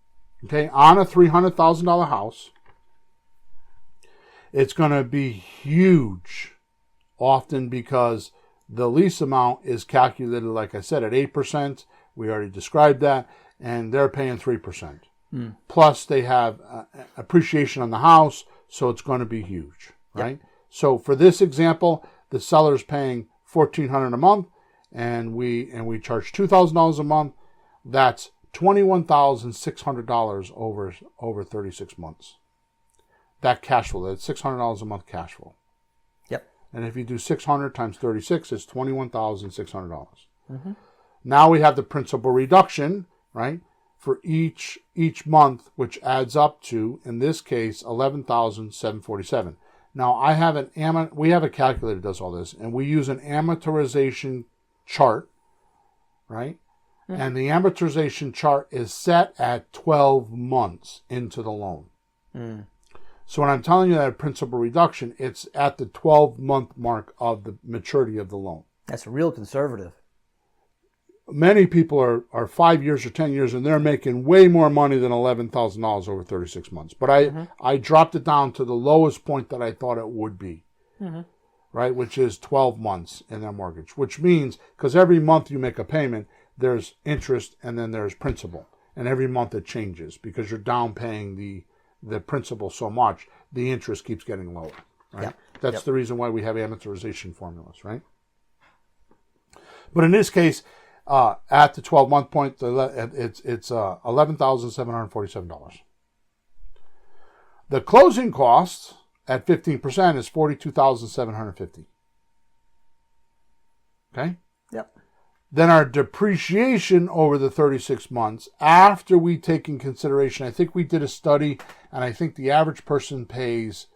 Okay, on a $300,000 house, it's going to be huge, often because the lease amount is calculated, like I said, at 8%. We already described that, and they're paying 3%. Mm. Plus, they have appreciation on the house, so it's going to be huge, right? Yep. So for this example, the seller's paying $1,400 a month, and we charge $2,000 a month. That's $21,600 over 36 months. That cash flow, that's $600 a month cash flow. Yep. And if you do 600 times 36, it's $21,600. Mm-hmm. Now we have the principal reduction, right, for each month, which adds up to, in this case, $11,747. Now we have a calculator that does all this, and we use an amortization chart, right? Mm-hmm. And the amortization chart is set at 12 months into the loan. Mm. So when I'm telling you that principal reduction, it's at the 12-month mark of the maturity of the loan. That's real conservative. Many people are 5 years or 10 years, and they're making way more money than $11,000 over 36 months. But I dropped it down to the lowest point that I thought it would be, right, which is 12 months in their mortgage, which means because every month you make a payment, there's interest and then there's principal. And every month it changes because you're down paying the principal so much, the interest keeps getting lower, right? Yep. That's the reason why we have amortization formulas, right? But in this case, at the 12-month point, it's $11,747. The closing cost at 15% is $42,750. Okay? Yep. Then our depreciation over the 36 months, after we take in consideration, I think we did a study, and I think the average person pays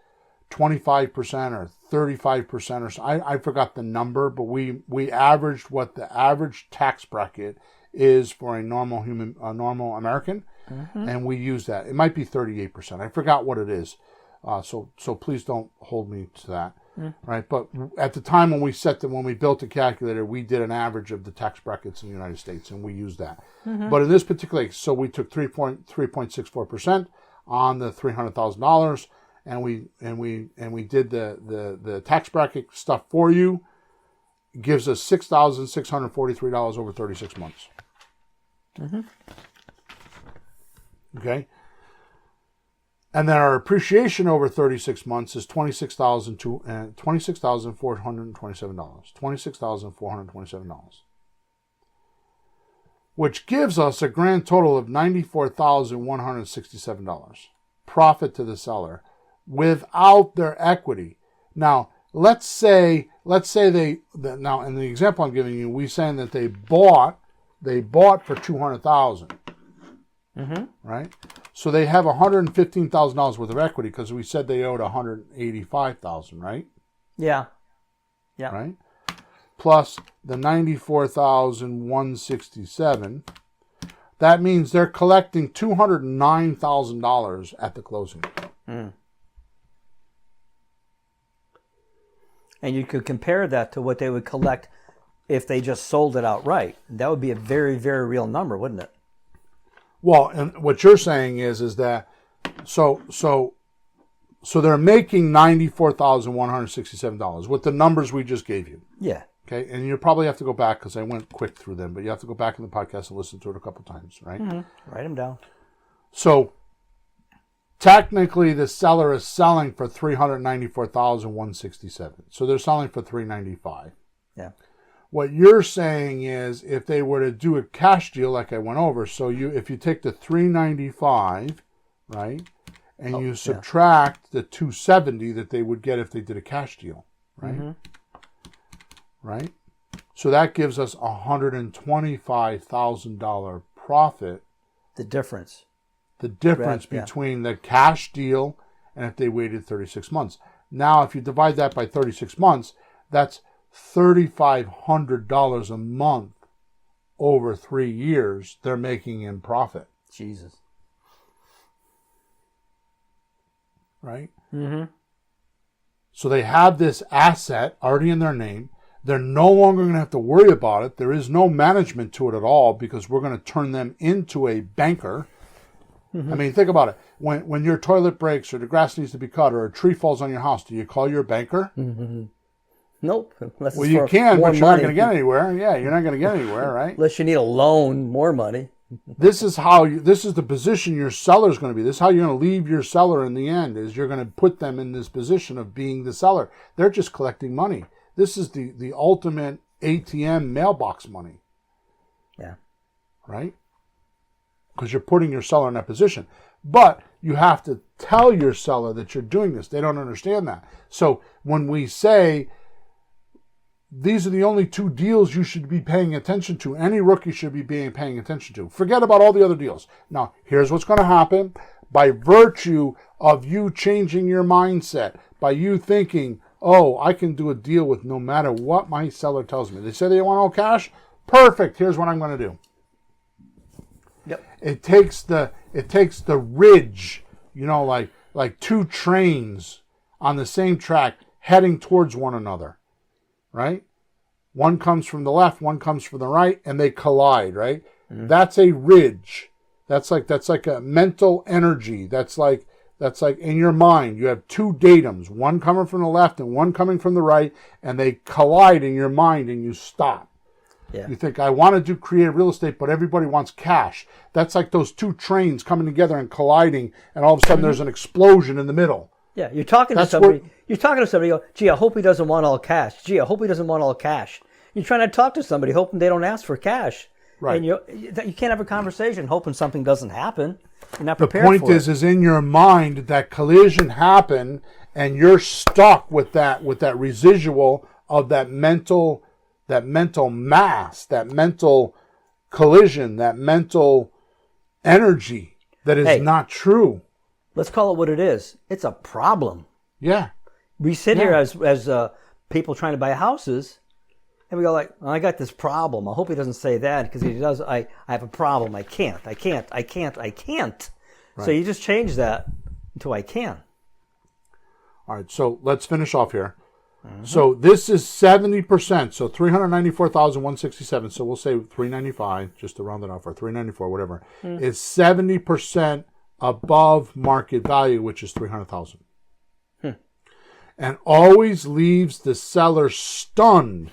25% or 35% or so. I forgot the number, but we averaged what the average tax bracket is for a normal American, and we use that. It might be 38%. I forgot what it is. So please don't hold me to that. Right, but at the time when we built the calculator, we did an average of the tax brackets in the United States, and we used that. But in this particular case, so we took 3.64% on the $300,000, and we did the tax bracket stuff for you. It gives us $6,643 over 36 months. Okay. And then our appreciation over 36 months is $26,427. $26,427. Which gives us a grand total of $94,167 profit to the seller without their equity. Now, let's say now in the example I'm giving you, we're saying that they bought for $200,000. Right? So they have $115,000 worth of equity because we said they owed $185,000, right? Yeah. Right? Plus the $94,167 that means they're collecting $209,000 at the closing. And you could compare that to what they would collect if they just sold it outright. That would be a very, very real number, wouldn't it? Well, and what you're saying is that so they're making $94,167 with the numbers we just gave you. Yeah. Okay, and you probably have to go back because I went quick through them, but you have to go back in the podcast and listen to it a couple times, right? Mm-hmm. Write them down. So technically, the seller is selling for $394,167. So they're selling for $395. Yeah. What you're saying is, if they were to do a cash deal, like I went over, so if you take the $395, right, and you subtract the $270 that they would get if they did a cash deal, right? Mm-hmm. Right? So that gives us $125,000 profit. The difference. Between the cash deal and if they waited 36 months. Now, if you divide that by 36 months, that's $3,500 a month over 3 years they're making in profit. Jesus. Right? Mm-hmm. So they have this asset already in their name. They're no longer going to have to worry about it. There is no management to it at all because we're going to turn them into a banker. Mm-hmm. I mean, think about it. When your toilet breaks or the grass needs to be cut or a tree falls on your house, do you call your banker? Mm-hmm. Nope. Well, you can, but you're not going to get anywhere. Yeah, you're not going to get anywhere, right? Unless you need a loan, more money. This is the position your seller's going to be. This is how you're going to leave your seller in the end, is you're going to put them in this position of being the seller. They're just collecting money. This is the ultimate ATM mailbox money. Yeah. Right? Because you're putting your seller in that position. But you have to tell your seller that you're doing this. They don't understand that. So when we say, these are the only 2 deals you should be paying attention to, any rookie should be paying attention to. Forget about all the other deals. Now, here's what's going to happen. By virtue of you changing your mindset, by you thinking, oh, I can do a deal with no matter what my seller tells me. They say they want all cash. Perfect. Here's what I'm going to do. Yep. It takes the ridge, like 2 trains on the same track heading towards one another, right? One comes from the left, one comes from the right, and they collide, right? Mm-hmm. That's a ridge. That's like a mental energy. That's like in your mind, you have 2 datums, one coming from the left and one coming from the right, and they collide in your mind and you stop. Yeah. You think, I want to do creative real estate, but everybody wants cash. That's like those 2 trains coming together and colliding, and all of a sudden there's an explosion in the middle. Yeah, you're talking to somebody. You go, gee, I hope he doesn't want all cash. Gee, I hope he doesn't want all cash. You're trying to talk to somebody, hoping they don't ask for cash. Right. And you can't have a conversation hoping something doesn't happen. You're not prepared for it. The point is in your mind that collision happened, and you're stuck with that residual of that mental mass, that mental collision, that mental energy that is not true. Let's call it what it is. It's a problem. Yeah. We sit here as people trying to buy houses, and we go like, I got this problem. I hope he doesn't say that, because if he does, I have a problem. I can't. Right. So you just change that to I can. All right, so let's finish off here. Mm-hmm. So this is 70%, so $394,167, so we'll say $395, just to round it off, or $394, whatever, is 70% above market value, which is $300,000. And always leaves the seller stunned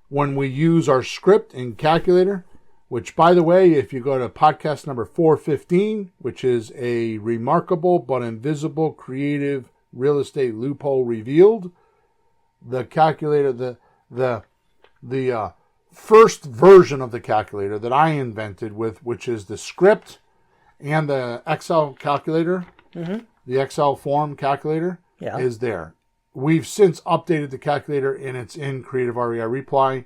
when we use our script and calculator, which, by the way, if you go to podcast number 415, which is a remarkable but invisible creative real estate loophole revealed, the calculator, the first version of the calculator that I invented which is the script and the Excel calculator, the Excel form calculator, is there. We've since updated the calculator, and it's in Creative REI Reply,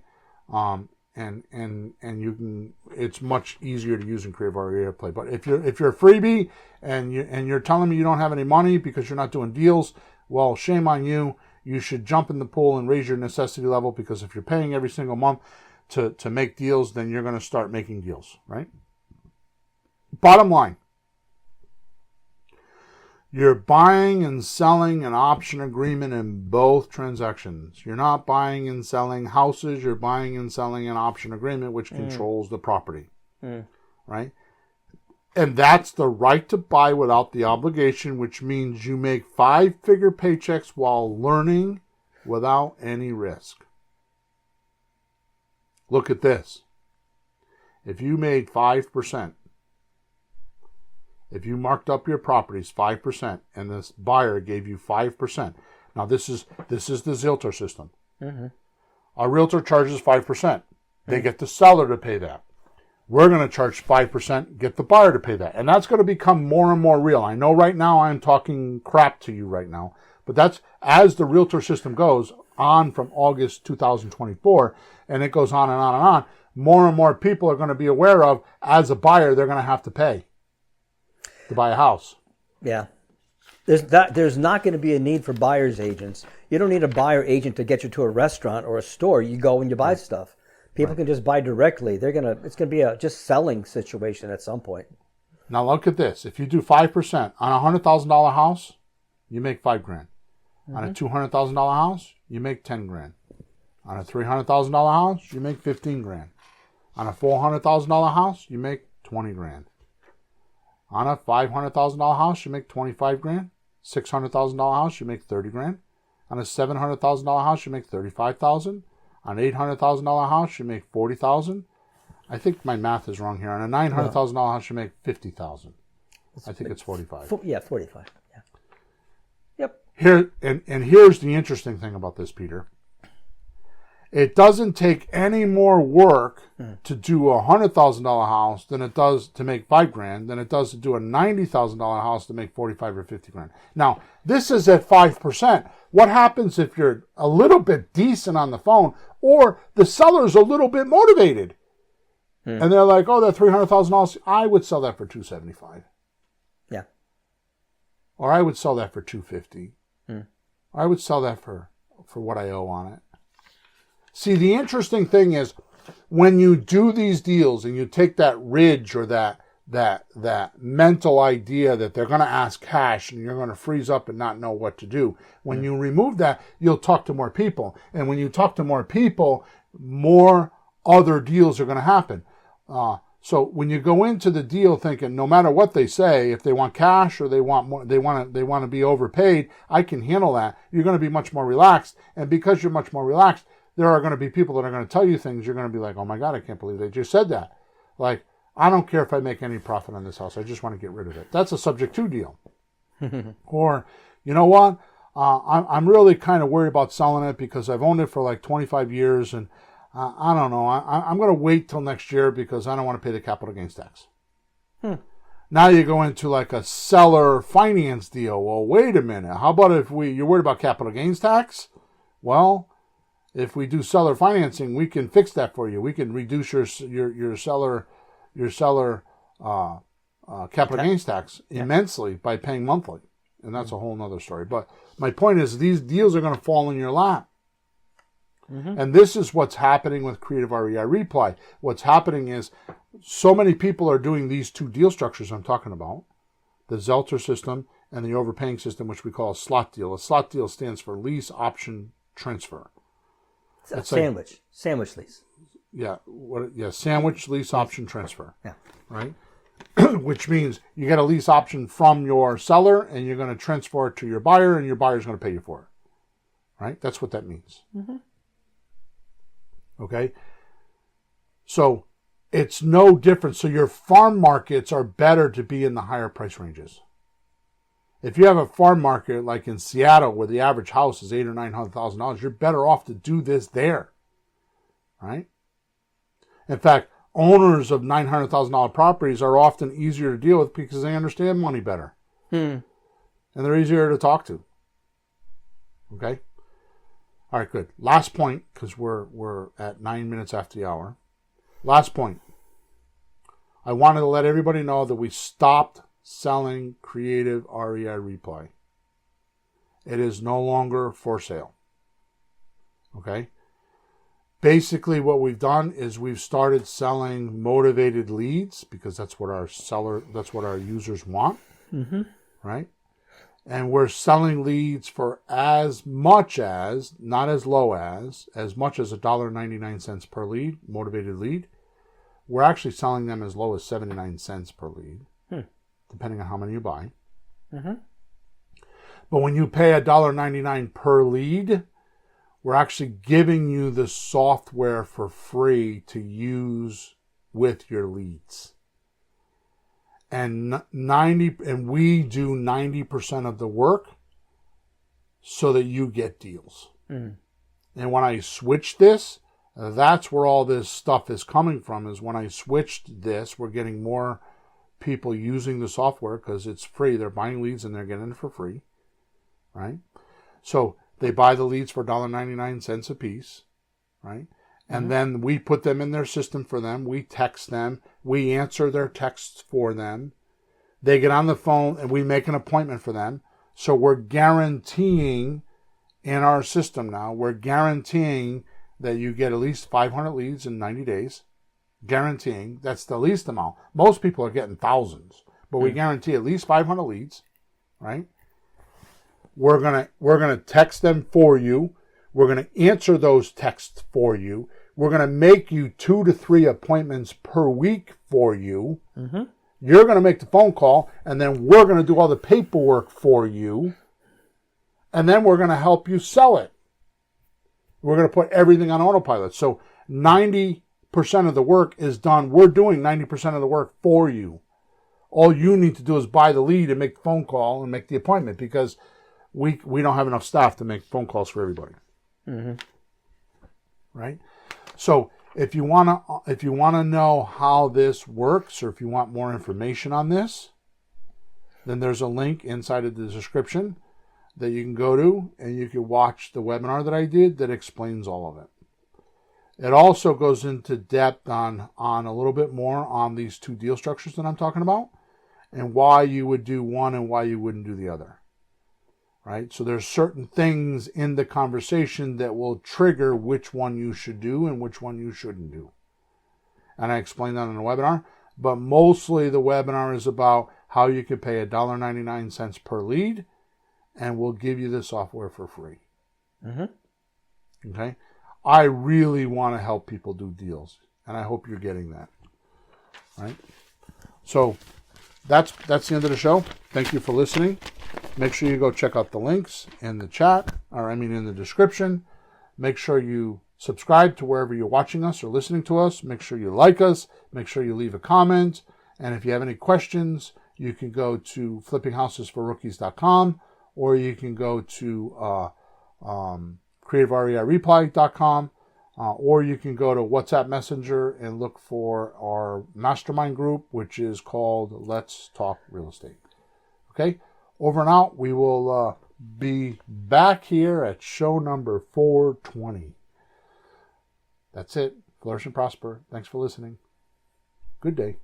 and you can. It's much easier to use in Creative REI Reply. But if you're a freebie and you're telling me you don't have any money because you're not doing deals, well, shame on you. You should jump in the pool and raise your necessity level, because if you're paying every single month to make deals, then you're going to start making deals, right? bottom line, you're buying and selling an option agreement in both transactions. You're not buying and selling houses. You're buying and selling an option agreement, which controls the property, right? And that's the right to buy without the obligation, which means you make 5-figure paychecks while learning without any risk. Look at this. If you made 5%, if you marked up your properties 5% and this buyer gave you 5%, now this is the Zilter system. A realtor charges 5%. They get the seller to pay that. We're going to charge 5%, get the buyer to pay that. And that's going to become more and more real. I know right now I'm talking crap to you right now, but that's as the realtor system goes on from August 2024, and it goes on and on and on, more and more people are going to be aware of, as a buyer, they're going to have to pay to buy a house. Yeah. There's not going to be a need for buyer's agents. You don't need a buyer agent to get you to a restaurant or a store. You go and you buy stuff. People can just buy directly. It's going to be a just selling situation at some point. Now look at this. If you do 5% on a $100,000 house, you make $5,000. On a $200,000 house, you make $10,000. On a $300,000 house, you make $15,000. On a $400,000 house, you make $20,000. On a $500,000 house, you make $25,000. $600,000 house, you make $30,000. On a $700,000 house, you make $35,000. On an $800,000 house, you make $40,000. I think my math is wrong here. On a $900,000 house, you make $50,000. I think it's 45. Yeah, 45. Yeah. Yep. Here and here's the interesting thing about this, Peter. It doesn't take any more work to do a $100,000 house than it does to make $5,000 than it does to do a $90,000 house to make $45,000 or $50,000. Now, this is at 5%. What happens if you're a little bit decent on the phone, or the seller's a little bit motivated, and they're like, "Oh, that $300,000, I would sell that for $275,000." Yeah. Or I would sell that for $250,000. Or I would sell that for what I owe on it. See, the interesting thing is, when you do these deals and you take that ridge or that mental idea that they're going to ask cash and you're going to freeze up and not know what to do, when you remove that, you'll talk to more people. And when you talk to more people, more other deals are going to happen. So when you go into the deal thinking, no matter what they say, if they want cash or they want more, they want to be overpaid, I can handle that. You're going to be much more relaxed. And because you're much more relaxed, there are going to be people that are going to tell you things. You're going to be like, "Oh my God, I can't believe they just said that." Like, I don't care if I make any profit on this house. I just want to get rid of it. That's a subject to deal. Or, you know what? I'm really kind of worried about selling it because I've owned it for like 25 years. And I don't know. I'm going to wait till next year because I don't want to pay the capital gains tax. Now you go into like a seller finance deal. Well, wait a minute. How about if you're worried about capital gains tax? Well, if we do seller financing, we can fix that for you. We can reduce your seller capital gains tax immensely by paying monthly. And that's a whole nother story. But my point is, these deals are going to fall in your lap. And this is what's happening with Creative REI Reply. What's happening is so many people are doing these two deal structures I'm talking about, the Zelter system and the overpaying system, which we call a slot deal. A slot deal stands for lease option transfer. It's sandwich lease. Yeah, sandwich lease option transfer. Yeah. Right? Which means you get a lease option from your seller and you're going to transfer it to your buyer and your buyer's going to pay you for it. Right? That's what that means. Okay? So it's no different. So your farm markets are better to be in the higher price ranges. If you have a farm market like in Seattle where the average house is $800,000 or $900,000, you're better off to do this there. Right? In fact, owners of $900,000 properties are often easier to deal with because they understand money better. And they're easier to talk to. Okay? All right, good. Last point, because we're at 9 minutes after the hour. Last point. I wanted to let everybody know that we stopped selling Creative REI Reply. It is no longer for sale. Okay? basically what we've done is we've started selling motivated leads because that's what our users want, right? And we're selling leads for as much as, not as low as much as $1.99 per lead, motivated lead. We're actually selling them as low as 79 cents per lead, depending on how many you buy. But when you pay $1.99 per lead, we're actually giving you the software for free to use with your leads. And we do 90% of the work so that you get deals. And when I switch this, that's where all this stuff is coming from, is when I switched this, we're getting more people using the software because it's free. They're buying leads and they're getting it for free, right? So they buy the leads for $1.99 a piece, right? And then we put them in their system for them. We text them. We answer their texts for them. They get on the phone and we make an appointment for them. So we're guaranteeing in our system now, we're guaranteeing that you get at least 500 leads in 90 days. Guaranteeing. That's the least amount. Most people are getting thousands, but we guarantee at least 500 leads, right? We're gonna text them for you. We're gonna answer those texts for you. We're gonna make you 2 to 3 appointments per week for you. You're gonna make the phone call, and then we're gonna do all the paperwork for you, and then we're gonna help you sell it. We're gonna put everything on autopilot. So 90% of the work is done. We're doing 90% of the work for you. All you need to do is buy the lead and make the phone call and make the appointment, because we don't have enough staff to make phone calls for everybody. Right? So if you wanna know how this works, or if you want more information on this, then there's a link inside of the description that you can go to, and you can watch the webinar that I did that explains all of it. It also goes into depth on a little bit more on these 2 deal structures that I'm talking about, and why you would do one and why you wouldn't do the other. Right? So there's certain things in the conversation that will trigger which one you should do and which one you shouldn't do. And I explained that in the webinar, but mostly the webinar is about how you can pay $1.99 per lead, and we'll give you the software for free. Okay? I really want to help people do deals, and I hope you're getting that. Right? So that's the end of the show. Thank you for listening. Make sure you go check out the links in the chat, in the description. Make sure you subscribe to wherever you're watching us or listening to us. Make sure you like us. Make sure you leave a comment. And if you have any questions, you can go to flippinghousesforrookies.com, or you can go to creativereireply.com, or you can go to WhatsApp Messenger and look for our mastermind group, which is called Let's Talk Real Estate. Okay? Over and out. We will be back here at show number 420. That's it. Flourish and prosper. Thanks for listening. Good day.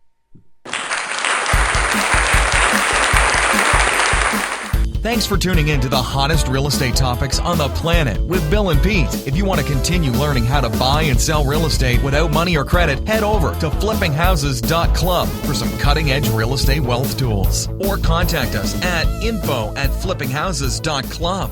Thanks for tuning in to the hottest real estate topics on the planet with Bill and Pete. If you want to continue learning how to buy and sell real estate without money or credit, head over to flippinghouses.club for some cutting-edge real estate wealth tools. Or contact us at info@flippinghouses.club.